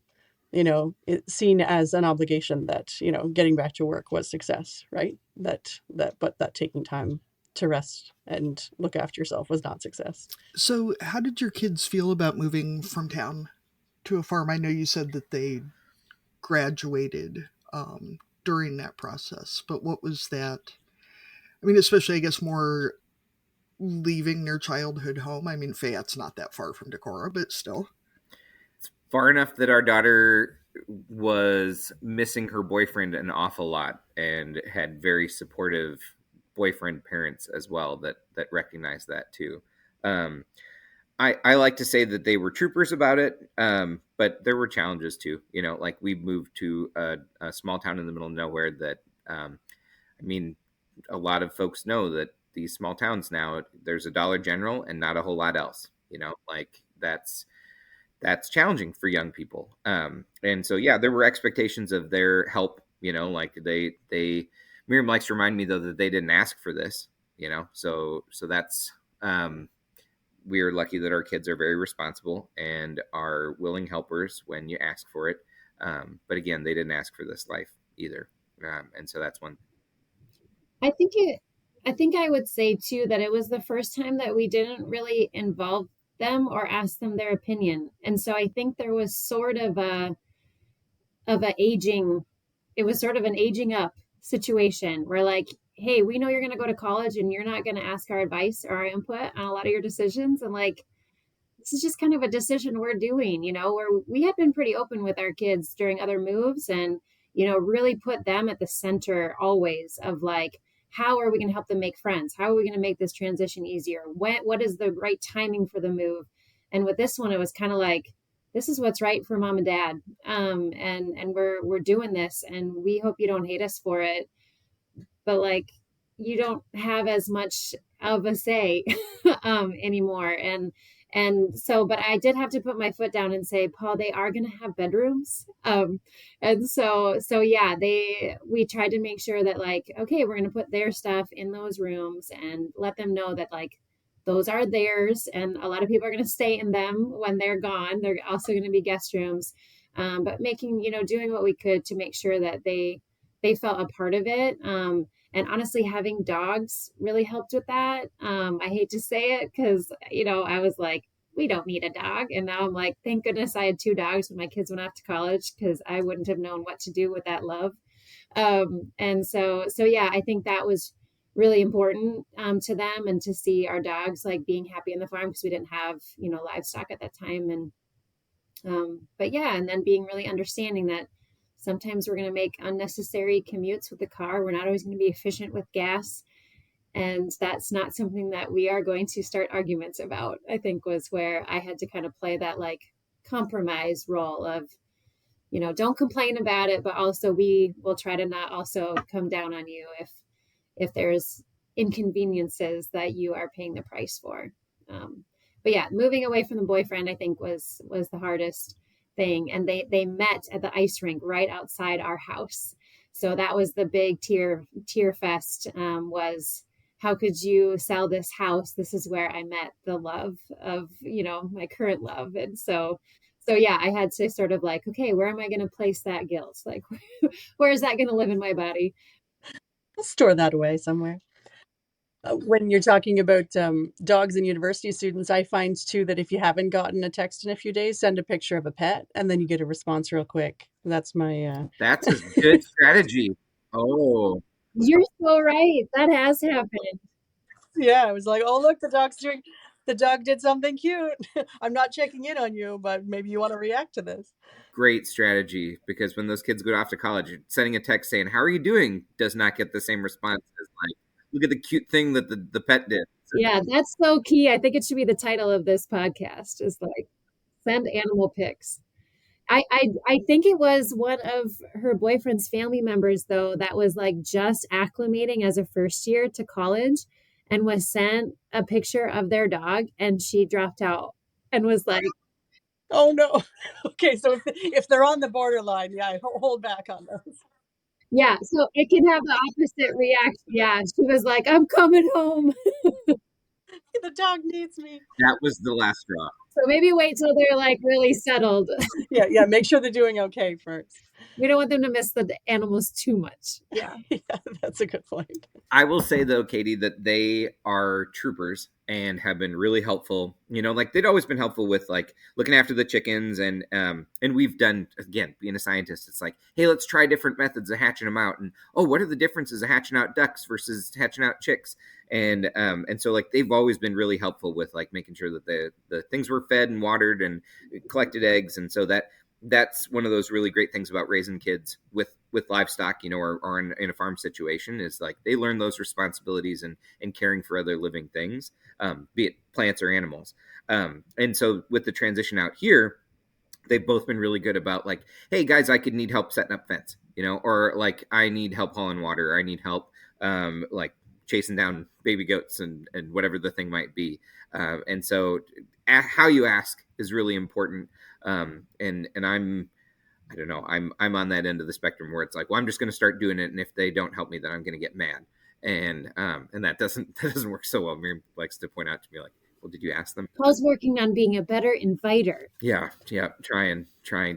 seen as an obligation, that getting back to work was success, right? But that taking time to rest and look after yourself was not success. So, how did your kids feel about moving from town to a farm? I know you said that they graduated during that process, but what was that? I mean, especially, I guess, more leaving their childhood home. I mean, Fayette's not that far from Decorah, but still. It's far enough that our daughter was missing her boyfriend an awful lot and had very supportive boyfriend parents as well that recognized that too. I like to say that they were troopers about it, but there were challenges too. Like we moved to a small town in the middle of nowhere that, a lot of folks know that these small towns now, there's a Dollar General and not a whole lot else. Like that's challenging for young people. And so, yeah, there were expectations of their help. Like they Miriam likes to remind me though that they didn't ask for this. So that's. We are lucky that our kids are very responsible and are willing helpers when you ask for it. But again, they didn't ask for this life either. And so that's one. I think I would say too that it was the first time that we didn't really involve them or ask them their opinion. And so I think there was sort of an aging up situation where like, hey, we know you're going to go to college and you're not going to ask our advice or our input on a lot of your decisions. And like, this is just kind of a decision we're doing, where we had been pretty open with our kids during other moves and, really put them at the center always of like, how are we going to help them make friends? How are we going to make this transition easier? What is the right timing for the move? And with this one, it was kind of like, this is what's right for mom and dad. And we're doing this and we hope you don't hate us for it. But like, you don't have as much of a say anymore. And so, but I did have to put my foot down and say, Paul, they are going to have bedrooms. And so yeah, we tried to make sure that like, okay, we're going to put their stuff in those rooms and let them know that like, those are theirs. And a lot of people are going to stay in them when they're gone. They're also going to be guest rooms. But making, doing what we could to make sure that they felt a part of it. And honestly, having dogs really helped with that. I hate to say it because, I was like, we don't need a dog. And now I'm like, thank goodness I had 2 dogs when my kids went off to college because I wouldn't have known what to do with that love. And so yeah, I think that was really important to them, and to see our dogs like being happy in the farm because we didn't have, livestock at that time. And but yeah, and then being really understanding that sometimes we're going to make unnecessary commutes with the car. We're not always going to be efficient with gas. And that's not something that we are going to start arguments about, I think was where I had to kind of play that like compromise role of, don't complain about it, but also we will try to not also come down on you if there's inconveniences that you are paying the price for. But yeah, moving away from the boyfriend, I think was the hardest thing. And they met at the ice rink right outside our house. So that was the big tear fest, was how could you sell this house? This is where I met the love of, my current love. And so yeah, I had to sort of like, okay, where am I going to place that guilt? Like, where is that going to live in my body? I'll store that away somewhere. When you're talking about dogs and university students, I find too that if you haven't gotten a text in a few days, send a picture of a pet and then you get a response real quick. That's my That's a good strategy. Oh, You're so right. That has happened. yeah, I was like, oh look, the dog did something cute. I'm not checking in on you, but maybe you want to react to this. great strategy, because when those kids go off to college, sending a text saying, "How are you doing?" does not get the same response as like, "Look at the cute thing that the pet did." So, Yeah, that's so key. I think it should be the title of this podcast is like send animal pics. I think it was one of her boyfriend's family members though that was like just acclimating as a first year to college and was sent a picture of their dog and she dropped out and was like, Oh no. Okay, so if they're on the borderline, yeah, hold back on those. yeah, so it can have the opposite reaction. Yeah, she was like, I'm coming home. The dog needs me. that was the last straw. So maybe wait till they're like really settled. Yeah, make sure they're doing okay first. We don't want them to miss the animals too much. Yeah. Yeah, that's a good point. I will say though, Katie, that they are troopers and have been really helpful. Like they'd always been helpful with like looking after the chickens, and we've done, again, being a scientist, it's like, hey, let's try different methods of hatching them out, and what are the differences of hatching out ducks versus hatching out chicks, and so like they've always been really helpful with like making sure that the things were fed and watered and collected eggs, and so that's one of those really great things about raising kids with livestock, or in a farm situation, is like they learn those responsibilities and caring for other living things, be it plants or animals. And so with the transition out here, they've both been really good about like, hey guys, I could need help setting up fence, or like I need help hauling water, or I need help like chasing down baby goats and whatever the thing might be. And so how you ask is really important. And I don't know, I'm on that end of the spectrum where it's like, well, I'm just going to start doing it, and if they don't help me, then I'm going to get mad, and that doesn't work so well. Miriam likes to point out to me like, well, did you ask them? Paul's working on being a better inviter. Yeah, trying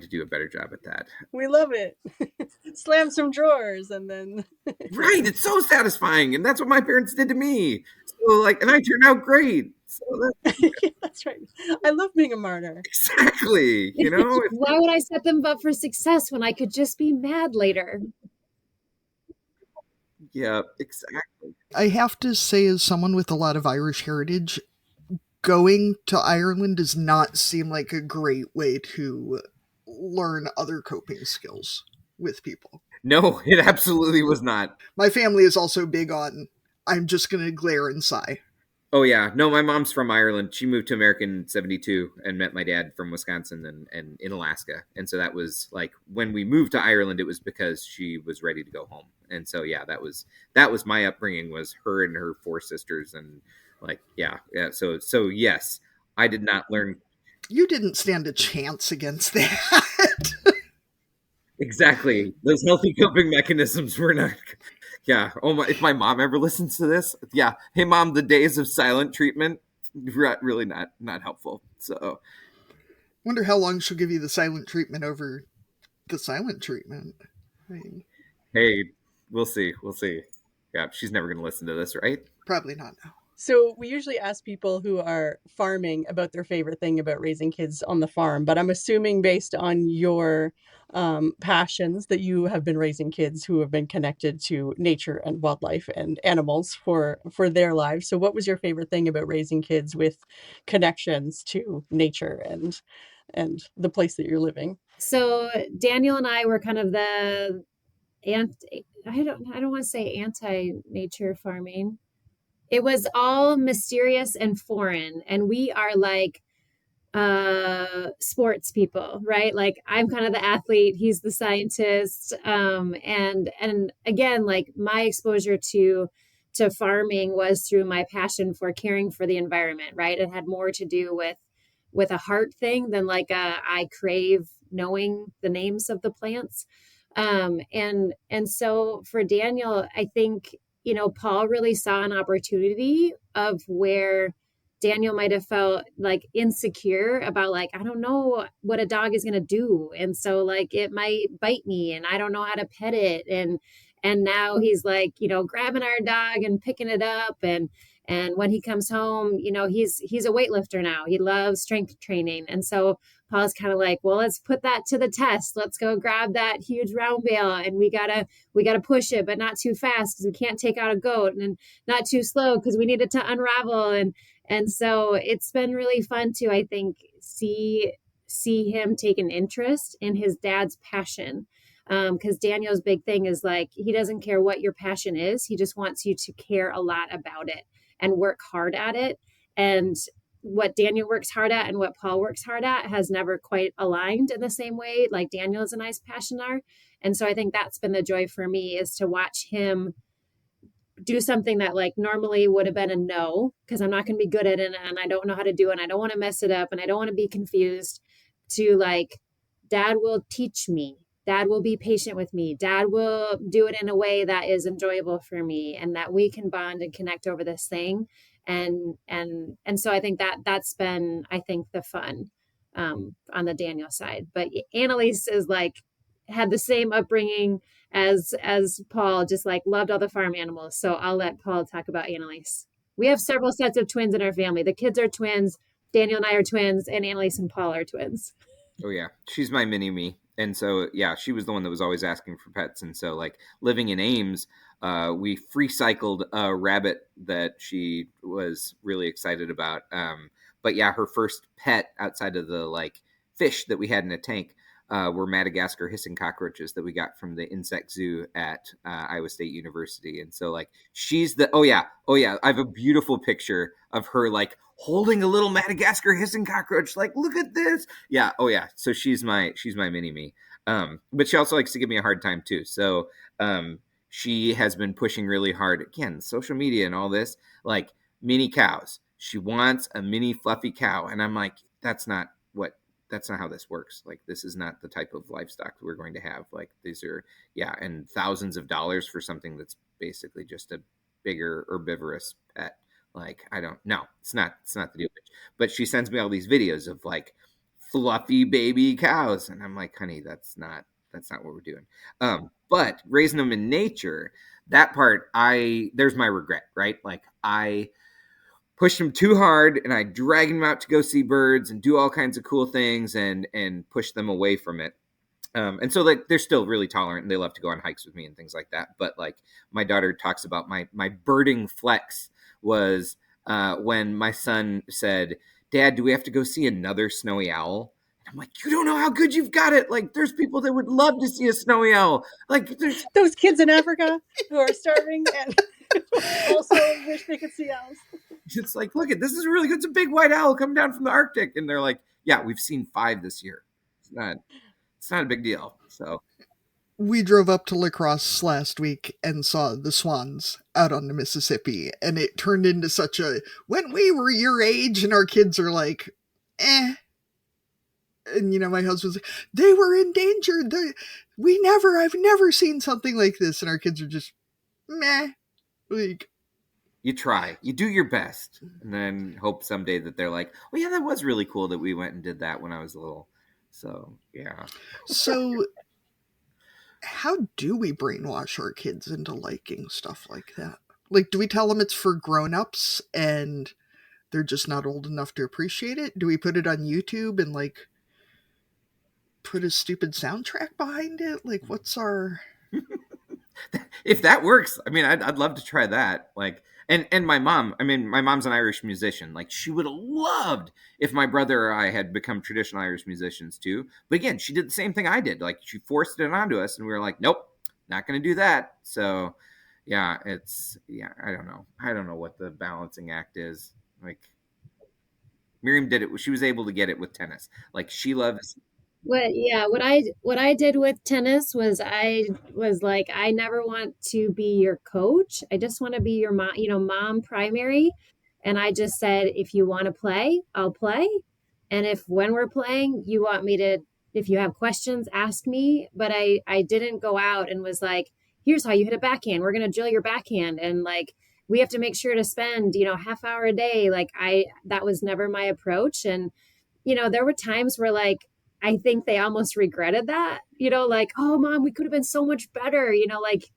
to do a better job at that. We love it. Slam some drawers and then Right, it's so satisfying, and that's what my parents did to me. So like, and I turned out great. So that's right. I love being a martyr. Exactly. Why would I set them up for success when I could just be mad later? Yeah, exactly. I have to say, as someone with a lot of Irish heritage, going to Ireland does not seem like a great way to learn other coping skills with people. No, it absolutely was not. My family is also big on, I'm just going to glare and sigh. Oh yeah, no, my mom's from Ireland. She moved to America in '72 and met my dad from Wisconsin and in Alaska. And so that was like, when we moved to Ireland, it was because she was ready to go home. And so yeah, that was my upbringing, was her and her four sisters, and like yeah. So yes, I did not learn. You didn't stand a chance against that. Exactly, those healthy coping mechanisms were not. Yeah. Oh my! If my mom ever listens to this, yeah. Hey, mom, the days of silent treatment, really not helpful. So, wonder how long she'll give you the silent treatment over the silent treatment. Hey, we'll see. Yeah, she's never going to listen to this, right? Probably not now. So we usually ask people who are farming about their favorite thing about raising kids on the farm, but I'm assuming based on your passions that you have been raising kids who have been connected to nature and wildlife and animals for their lives. So what was your favorite thing about raising kids with connections to nature and the place that you're living? So Daniel and I were kind of the I don't want to say anti-nature farming. It was all mysterious and foreign, and we are like sports people, right? Like I'm kind of the athlete, he's the scientist, and again, like my exposure to to farming was through my passion for caring for the environment, right? It had more to do with a heart thing than like I crave knowing the names of the plants. And so for Daniel, I think, Paul really saw an opportunity of where Daniel might have felt like insecure about like, I don't know what a dog is going to do. And so like it might bite me and I don't know how to pet it. And now he's like, grabbing our dog and picking it up. And when he comes home, he's a weightlifter now. He loves strength training. And so Paul's kind of like, well, let's put that to the test. Let's go grab that huge round bale and we gotta push it, but not too fast because we can't take out a goat, and not too slow because we need it to unravel. And so it's been really fun to, I think, see him take an interest in his dad's passion. Because Daniel's big thing is like, he doesn't care what your passion is. He just wants you to care a lot about it and work hard at it. And what Daniel works hard at and what Paul works hard at has never quite aligned in the same way like Daniel is a nice passion are. And so I think that's been the joy for me, is to watch him do something that like normally would have been a no, because I'm not going to be good at it and I don't know how to do it and I don't want to mess it up and I don't want to be confused, to like, Dad will teach me. Dad will be patient with me. Dad will do it in a way that is enjoyable for me and that we can bond and connect over this thing. And so I think that's been, I think, the fun on the Daniel side. But Annalise is like, had the same upbringing as Paul, just like loved all the farm animals. So I'll let Paul talk about Annalise. We have several sets of twins in our family. The kids are twins. Daniel and I are twins, and Annalise and Paul are twins. Oh yeah, she's my mini me. And so, yeah, she was the one that was always asking for pets. And so, like, living in Ames, we free cycled a rabbit that she was really excited about. But yeah, her first pet outside of the like fish that we had in a tank were Madagascar hissing cockroaches that we got from the insect zoo at Iowa State University. And so, like, she's the oh yeah, I have a beautiful picture of her like holding a little Madagascar hissing cockroach, like, look at this. Yeah, oh yeah. So she's my mini me. But she also likes to give me a hard time too. So she has been pushing really hard, again, social media and all this, like mini cows. She wants a mini fluffy cow. And I'm like, that's not how this works. Like, this is not the type of livestock that we're going to have. Like, these are, yeah, and thousands of dollars for something that's basically just a bigger herbivorous pet. Like, I don't know. It's not the deal. But she sends me all these videos of like fluffy baby cows. And I'm like, honey, that's not what we're doing. But raising them in nature, that part, there's my regret, right? Like, I pushed them too hard and I dragged them out to go see birds and do all kinds of cool things and push them away from it. And so like they're still really tolerant and they love to go on hikes with me and things like that. But like my daughter talks about my birding flex was when my son said, Dad, do we have to go see another snowy owl? And I'm like, you don't know how good you've got it. Like, there's people that would love to see a snowy owl. Like, there's those kids in Africa who are starving and also wish they could see owls. It's like, look at this is really good. It's a big white owl coming down from the Arctic. And they're like, yeah, we've seen 5 this year. It's not a big deal. So we drove up to La Crosse last week and saw the swans out on the Mississippi, and it turned into such a, when we were your age, and our kids are like, eh. And, my husband's like, they were endangered. I've never seen something like this. And our kids are just, meh. Like, you try, you do your best, and then hope someday that they're like, well, yeah, that was really cool that we went and did that when I was little. So, yeah. So how do we brainwash our kids into liking stuff like that? Like, do we tell them it's for grown-ups and they're just not old enough to appreciate it? Do we put it on YouTube and like put a stupid soundtrack behind it? Like, what's our... If that works, I mean, I'd love to try that. Like, and my mom's an Irish musician. Like, she would have loved if my brother or I had become traditional Irish musicians too. But again, she did the same thing I did. Like, she forced it onto us and we were like, nope, not going to do that. So yeah, I don't know what the balancing act is. Like, Miriam did it. She was able to get it with tennis. Like, she loves What I did with tennis was I was like, I never want to be your coach. I just want to be your mom, mom primary. And I just said, if you want to play, I'll play. And if when we're playing, you want me to, if you have questions, ask me. But I didn't go out and was like, here's how you hit a backhand. We're gonna drill your backhand. And like we have to make sure to spend, half hour a day. Like that was never my approach. And there were times where like I think they almost regretted that, like, oh mom, we could have been so much better, like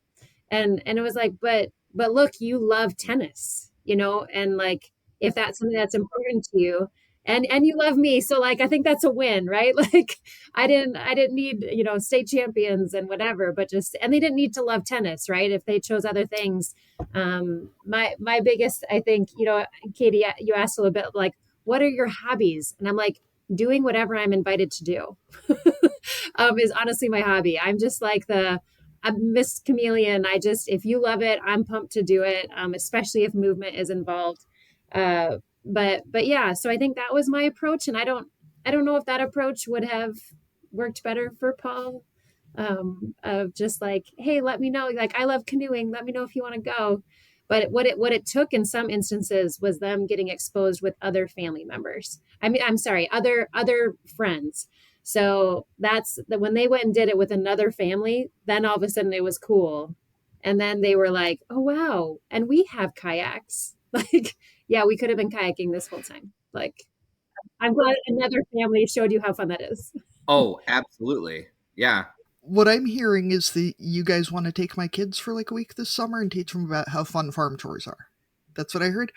and it was like, but look, you love tennis, and like if that's something that's important to you and you love me. So like I think that's a win, right? Like I didn't need, state champions and whatever, but just and they didn't need to love tennis, right? If they chose other things. My biggest, I think, Katie, you asked a little bit like, what are your hobbies? And I'm like, doing whatever I'm invited to do is honestly my hobby. I'm just like I'm Miss Chameleon. If you love it, I'm pumped to do it, especially if movement is involved. But yeah, so I think that was my approach. And I don't know if that approach would have worked better for Paul, of just like, hey, let me know. Like, I love canoeing. Let me know if you want to go. But what it took in some instances was them getting exposed with other family members. I mean, I'm sorry, other friends. So that's when they went and did it with another family, then all of a sudden it was cool. And then they were like, oh wow, and we have kayaks. Like, yeah, we could have been kayaking this whole time. Like, I'm glad another family showed you how fun that is. Oh, absolutely. Yeah. What I'm hearing is that you guys want to take my kids for like a week this summer and teach them about how fun farm chores are. That's what I heard.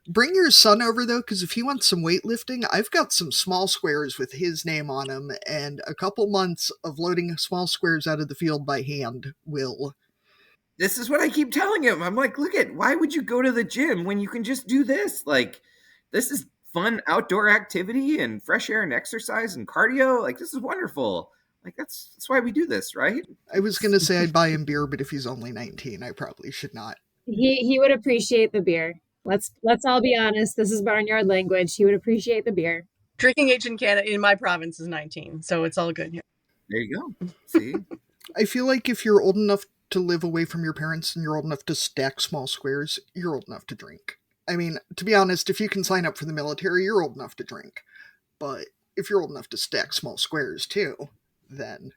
Bring your son over though, because if he wants some weightlifting, I've got some small squares with his name on them, and a couple months of loading small squares out of the field by hand will. This is what I keep telling him. I'm like, look at, why would you go to the gym when you can just do this? Like, this is fun outdoor activity and fresh air and exercise and cardio. Like, this is wonderful. Like, that's why we do this, right? I was going to say I'd buy him beer, but if he's only 19, I probably should not. He would appreciate the beer. Let's all be honest. This is barnyard language. He would appreciate the beer. Drinking age in Canada, in my province, is 19, so it's all good here. There you go. See? I feel like if you're old enough to live away from your parents and you're old enough to stack small squares, you're old enough to drink. I mean, to be honest, if you can sign up for the military, you're old enough to drink. But if you're old enough to stack small squares too, then.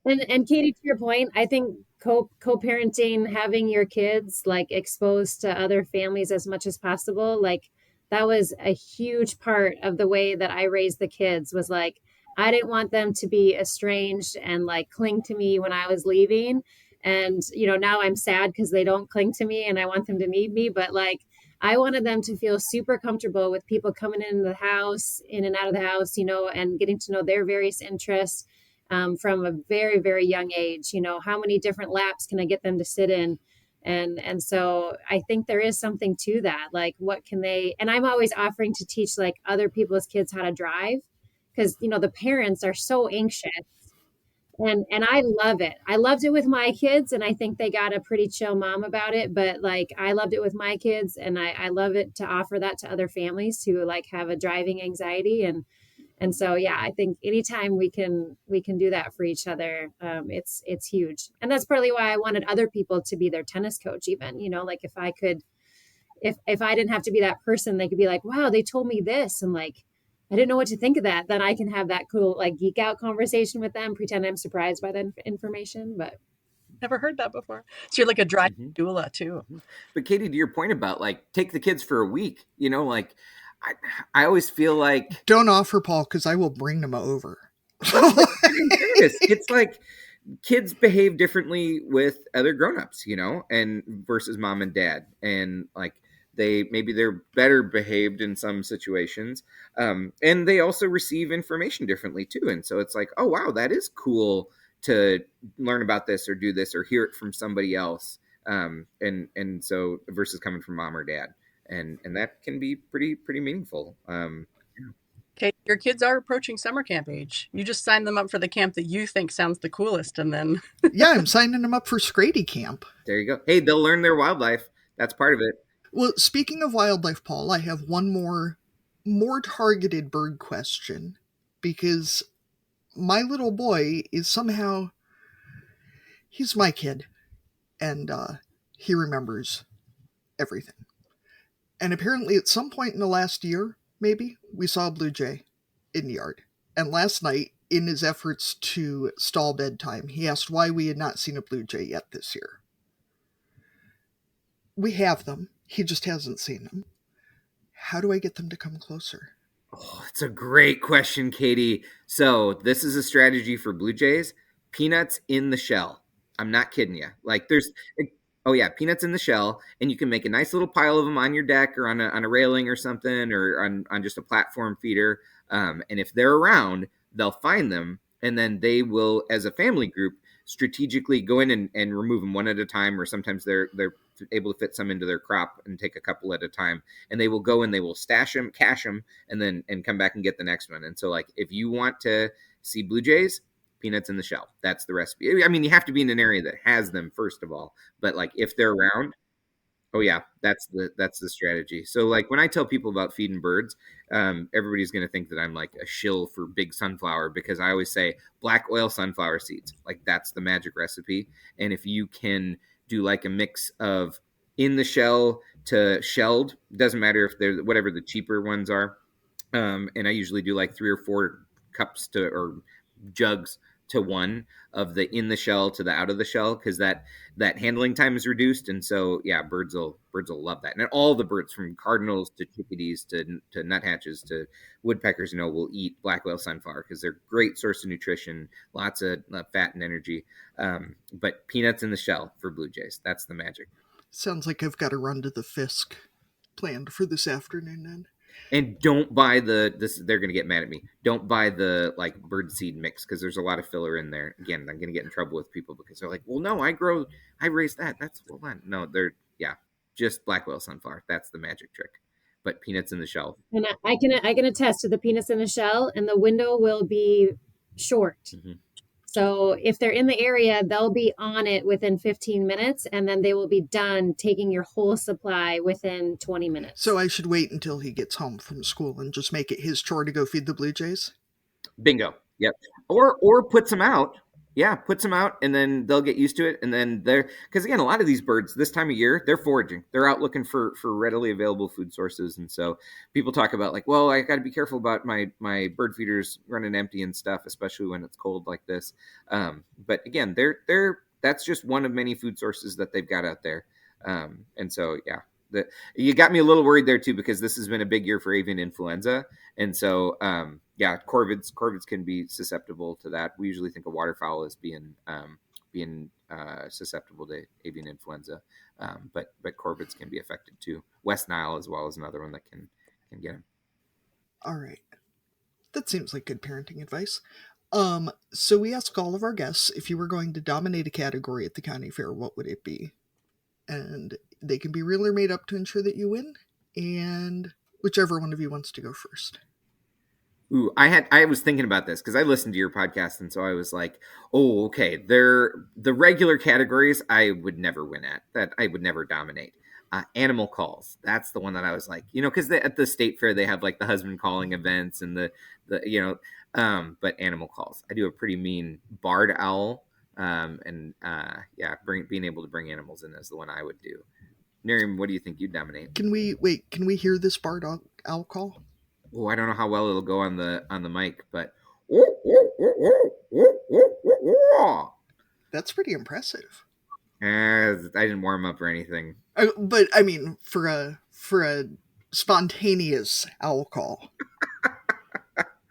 And Katie, to your point, I think co-parenting, having your kids like exposed to other families as much as possible, like that was a huge part of the way that I raised the kids. Was like I didn't want them to be estranged and like cling to me when I was leaving. And now I'm sad because they don't cling to me and I want them to need me. But like I wanted them to feel super comfortable with people coming in the house, in and out of the house, and getting to know their various interests, from a very, very young age. How many different laps can I get them to sit in? And so I think there is something to that. Like, what can they, and I'm always offering to teach like other people's kids how to drive, because, the parents are so anxious. And I love it. I loved it with my kids, and I think they got a pretty chill mom about it. But like, I loved it with my kids, and I love it to offer that to other families who like have a driving anxiety. And so, yeah, I think anytime we can do that for each other, it's huge. And that's partly why I wanted other people to be their tennis coach, even, like if I could, if I didn't have to be that person, they could be like, wow, they told me this. And like, I didn't know what to think of that. Then I can have that cool, like geek out conversation with them, pretend I'm surprised by that information. But never heard that before. So you're like a driving doula too. But Katie, to your point about like, take the kids for a week, like, I always feel like, don't offer, Paul, because I will bring them over. It's like kids behave differently with other grown-ups, and versus mom and dad, and like they're better behaved in some situations, and they also receive information differently too. And so it's like, oh wow, that is cool to learn about this or do this or hear it from somebody else, and so versus coming from mom or dad. And that can be pretty meaningful. Okay, your kids are approaching summer camp age. You just sign them up for the camp that you think sounds the coolest, and then yeah, I'm signing them up for Skrade camp. There you go. Hey, they'll learn their wildlife. That's part of it. Well, speaking of wildlife, Paul, I have one more targeted bird question, because my little boy is somehow, he's my kid, and he remembers everything. And apparently at some point in the last year, maybe, we saw a blue jay in the yard. And last night, in his efforts to stall bedtime, he asked why we had not seen a blue jay yet this year. We have them. He just hasn't seen them. How do I get them to come closer? Oh, it's a great question, Katie. So this is a strategy for blue jays. Peanuts in the shell. I'm not kidding you. Like oh yeah, peanuts in the shell, and you can make a nice little pile of them on your deck or on a railing or something, or on just a platform feeder. And if they're around, they'll find them, and then they will, as a family group, strategically go in and remove them one at a time, or sometimes they're able to fit some into their crop and take a couple at a time, and they will go and they will stash them, cache them, and come back and get the next one. And so, like, if you want to see blue jays, peanuts in the shell, that's the recipe. I mean, you have to be in an area that has them first of all, but like if they're around, oh yeah, that's the strategy. So like when I tell people about feeding birds, everybody's going to think that I'm like a shill for big sunflower, because I always say black oil sunflower seeds. Like that's the magic recipe. And if you can do like a mix of in the shell to shelled, doesn't matter if they're whatever the cheaper ones are. And I usually do like 3 or 4 cups or jugs to one of the in the shell to the out of the shell, because that handling time is reduced. And so yeah, birds will love that. And all the birds, from cardinals to chickadees to nuthatches to woodpeckers, will eat black oil sunflower because they're a great source of nutrition, lots of fat and energy. But peanuts in the shell for blue jays, that's the magic. Sounds like I've got to run to the Fisk planned for this afternoon then. And don't buy they're going to get mad at me. Don't buy the like bird seed mix, because there's a lot of filler in there. Again, I'm going to get in trouble with people because they're like, well, no, I raised that. That's well done. No, just black oil sunflower. That's the magic trick. But peanuts in the shell. And I can attest to the peanuts in the shell, and the window will be short. Mm-hmm. So if they're in the area, they'll be on it within 15 minutes, and then they will be done taking your whole supply within 20 minutes. So I should wait until he gets home from school and just make it his chore to go feed the blue jays? Bingo. Yep. Or puts them out. Yeah, puts them out, and then they'll get used to it. And then because again, a lot of these birds this time of year, they're foraging. They're out looking for readily available food sources. And so people talk about like, well, I got to be careful about my bird feeders running empty and stuff, especially when it's cold like this. But again, that's just one of many food sources that they've got out there. And so, yeah. You got me a little worried there too, because this has been a big year for avian influenza. And so, corvids can be susceptible to that. We usually think of waterfowl as being susceptible to avian influenza. But corvids can be affected too. West Nile as well as another one that can get them. All right. That seems like good parenting advice. So we ask all of our guests, if you were going to dominate a category at the county fair, what would it be? And they can be real or made up to ensure that you win, and whichever one of you wants to go first. Ooh, I was thinking about this because I listened to your podcast, and so I was like, oh, okay, the regular categories I would never win at, that I would never dominate. Animal calls, that's the one that I was like, because at the state fair they have like the husband calling events and but animal calls, I do a pretty mean barred owl. Being able to bring animals in is the one I would do. Miriam, what do you think you'd dominate? Can we hear this barred owl call? Oh, I don't know how well it'll go on the mic, but that's pretty impressive. I didn't warm up or anything. But I mean, for a spontaneous owl call.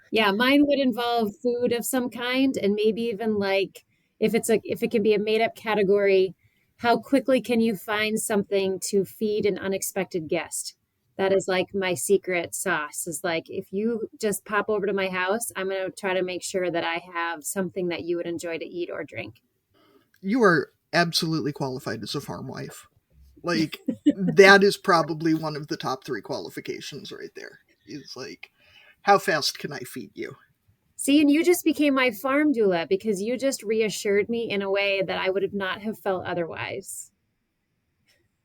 Yeah, mine would involve food of some kind, and maybe even like if it can be a made up category, how quickly can you find something to feed an unexpected guest? That is like my secret sauce, is like, if you just pop over to my house, I'm going to try to make sure that I have something that you would enjoy to eat or drink. You are absolutely qualified as a farm wife. Like, that is probably one of the top 3 qualifications right there. Is like, how fast can I feed you? See, and you just became my farm doula because you just reassured me in a way that I would have not have felt otherwise.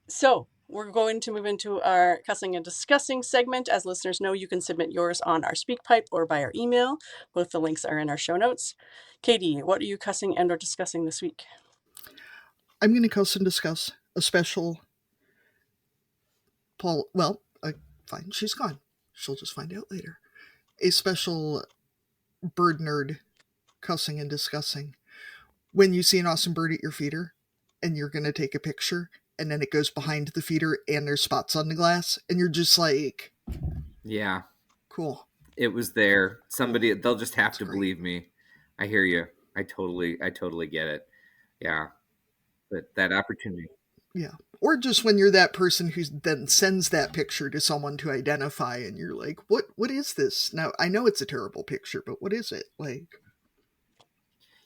So we're going to move into our cussing and discussing segment. As listeners know, you can submit yours on our SpeakPipe or by our email. Both the links are in our show notes. Katie, what are you cussing and or discussing this week? I'm going to cuss and discuss a special fine, she's gone. She'll just find out later. A special bird nerd cussing and discussing. When you see an awesome bird at your feeder and you're going to take a picture and then it goes behind the feeder and there's spots on the glass and you're just like, yeah, cool. It was there. Somebody, they'll just have to great. believe me. I hear you. I totally get it. Yeah. But that opportunity. Yeah. Or just when you're that person who then sends that picture to someone to identify and you're like, what is this? Now, I know it's a terrible picture, but what is it? Like,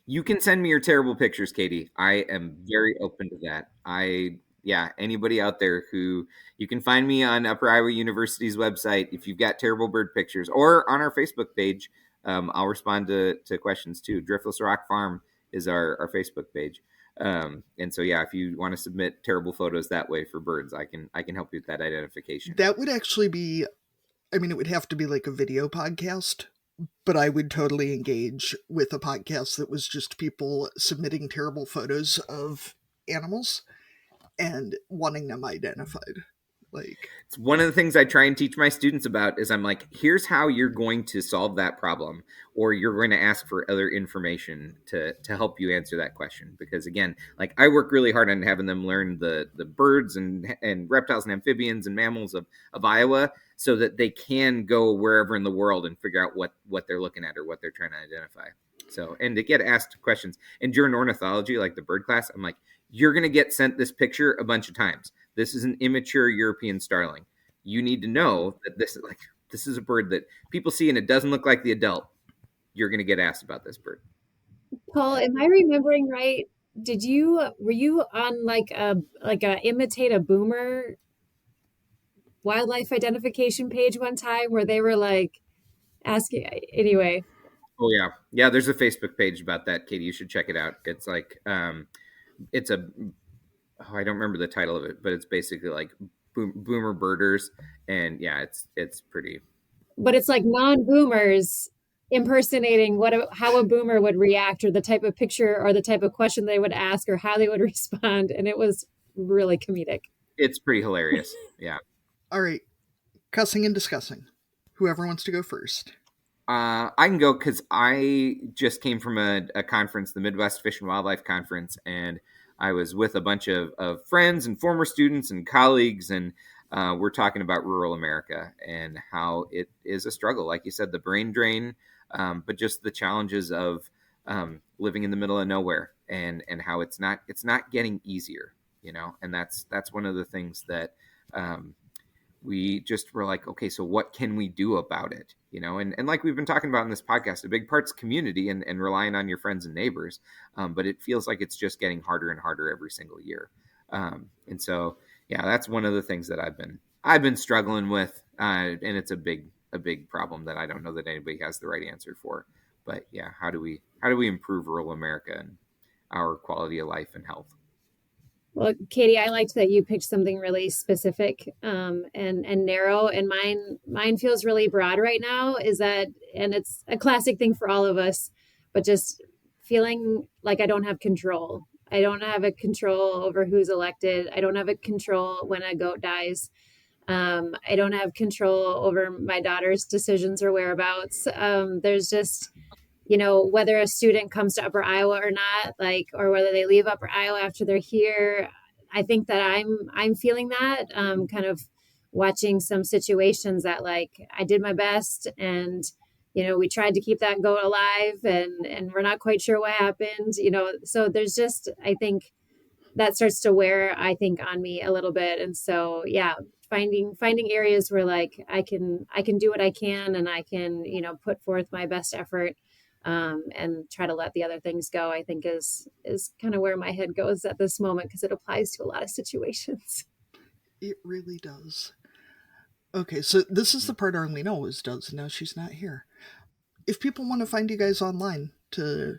you can send me your terrible pictures, Katie. I am very open to that. Anybody out there who, you can find me on Upper Iowa University's website if you've got terrible bird pictures, or on our Facebook page. I'll respond to questions too. Driftless Rock Farm is our Facebook page. And so, if you want to submit terrible photos that way for birds, I can help you with that identification. That would actually be, it would have to be like a video podcast, but I would totally engage with a podcast that was just people submitting terrible photos of animals and wanting them identified. Like, it's one of the things I try and teach my students about is I'm like, here's how you're going to solve that problem, or you're going to ask for other information to help you answer that question. Because again, like, I work really hard on having them learn the birds and reptiles and amphibians and mammals of Iowa, so that they can go wherever in the world and figure out what they're looking at or what they're trying to identify. So, and to get asked questions. And during ornithology, like the bird class, I'm like, you're going to get sent this picture a bunch of times. This is an immature European starling. You need to know that this is a bird that people see and it doesn't look like the adult. You're going to get asked about this bird. Paul, am I remembering right? Were you on like a imitate a boomer wildlife identification page one time where they were like asking anyway? Oh yeah. There's a Facebook page about that, Katie. You should check it out. It's like I don't remember the title of it, but it's basically like boomer birders, and it's pretty. But it's like non-boomers impersonating how a boomer would react, or the type of picture or the type of question they would ask or how they would respond, and it was really comedic. It's pretty hilarious. Yeah. All right, cussing and discussing. Whoever wants to go first. I can go because I just came from a conference, the Midwest Fish and Wildlife Conference, and I was with a bunch of friends and former students and colleagues, and we're talking about rural America and how it is a struggle. Like you said, the brain drain, but just the challenges of living in the middle of nowhere, and how it's not getting easier, and that's one of the things that we just were like, okay, so what can we do about it? And like we've been talking about in this podcast, a big part's community and relying on your friends and neighbors. But it feels like it's just getting harder and harder every single year. And so, that's one of the things that I've been struggling with. And it's a big problem that I don't know that anybody has the right answer for. But how do we improve rural America and our quality of life and health? Well, Katie, I liked that you picked something really specific and narrow, and mine feels really broad right now. And it's a classic thing for all of us, but just feeling like I don't have control. I don't have a control over who's elected. I don't have a control when a goat dies. I don't have control over my daughter's decisions or whereabouts. There's just, whether a student comes to Upper Iowa or not, or whether they leave Upper Iowa after they're here. I think that I'm feeling that, kind of watching some situations that I did my best, and, we tried to keep that goat alive, and we're not quite sure what happened, so there's just, I think that starts to wear, I think, on me a little bit. And so, finding areas where I can do what I can, and I can, put forth my best effort, and try to let the other things go, I think is kind of where my head goes at this moment, because it applies to a lot of situations. It really does. Okay, so this is the part Arlene always does, and now she's not here. If people want to find you guys online to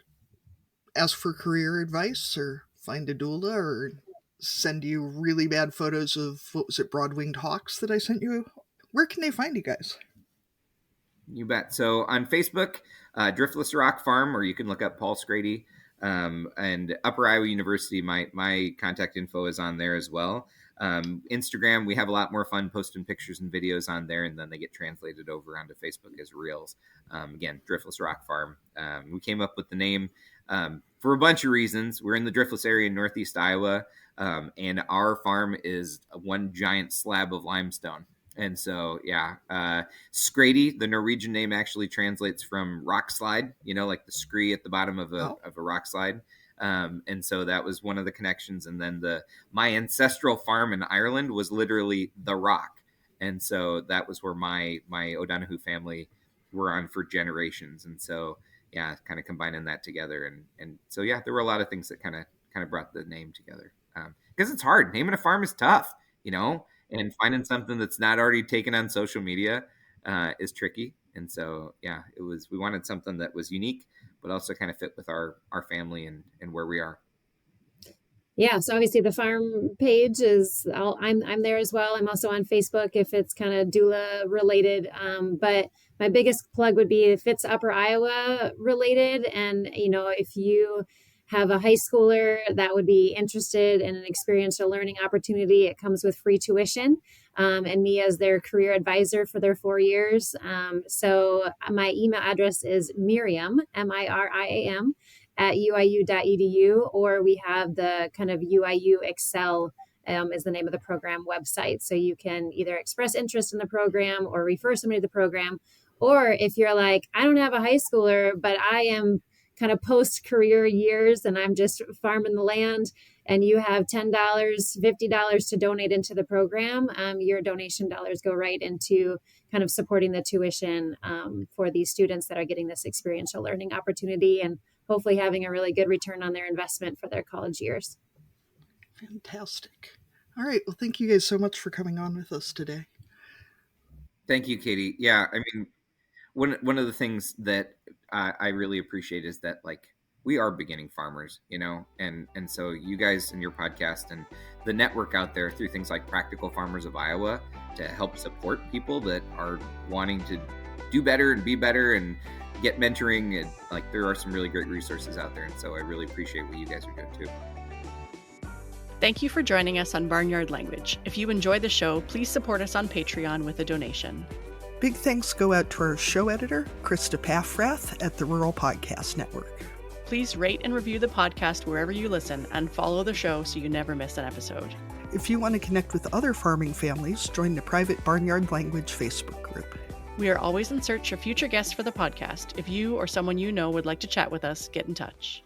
ask for career advice or find a doula or send you really bad photos of, what was it, broad-winged hawks that I sent you. Where can they find you guys? You bet. So on Facebook, Driftless Rock Farm, or you can look up Paul Skrade, and Upper Iowa University. My contact info is on there as well. Instagram, we have a lot more fun posting pictures and videos on there, and then they get translated over onto Facebook as reels. Again, Driftless Rock Farm. We came up with the name for a bunch of reasons. We're in the Driftless area in Northeast Iowa, and our farm is one giant slab of limestone. And so, Skrade, the Norwegian name, actually translates from rock slide, like the scree at the bottom of a rock slide. And so that was one of the connections. And then my ancestral farm in Ireland was literally the Rock. And so that was where my O'Donoghue family were on for generations. And so, kind of combining that together. And so, there were a lot of things that kind of brought the name together. Because it's hard. Naming a farm is tough, and finding something that's not already taken on social media is tricky. And so, we wanted something that was unique, but also kind of fit with our family and where we are. Yeah, so obviously the farm page is, I'm there as well. I'm also on Facebook if it's kind of doula related. But my biggest plug would be if it's Upper Iowa related, and if you have a high schooler that would be interested in an experiential learning opportunity, it comes with free tuition, and me as their career advisor for their 4 years. So my email address is Miriam, Miriam, at uiu.edu, or we have the kind of UIU Excel is the name of the program website. So you can either express interest in the program or refer somebody to the program. Or if you're like, I don't have a high schooler, but I am kind of post-career years and I'm just farming the land, and you have $10, $50 to donate into the program, your donation dollars go right into kind of supporting the tuition for these students that are getting this experiential learning opportunity and hopefully having a really good return on their investment for their college years. Fantastic. All right. Well, thank you guys so much for coming on with us today. Thank you, Katie. Yeah, I mean, one of the things that I really appreciate is that, like, we are beginning farmers, and so you guys and your podcast and the network out there through things like Practical Farmers of Iowa to help support people that are wanting to do better and be better and get mentoring, and like there are some really great resources out there. And so I really appreciate what you guys are doing too. Thank you for joining us on Barnyard Language. If you enjoy the show, please support us on Patreon with a donation. Big thanks go out to our show editor, Krista Paffrath at the Rural Podcast Network. Please rate and review the podcast wherever you listen, and follow the show so you never miss an episode. If you want to connect with other farming families, join the private Barnyard Language Facebook group. We are always in search of future guests for the podcast. If you or someone you know would like to chat with us, get in touch.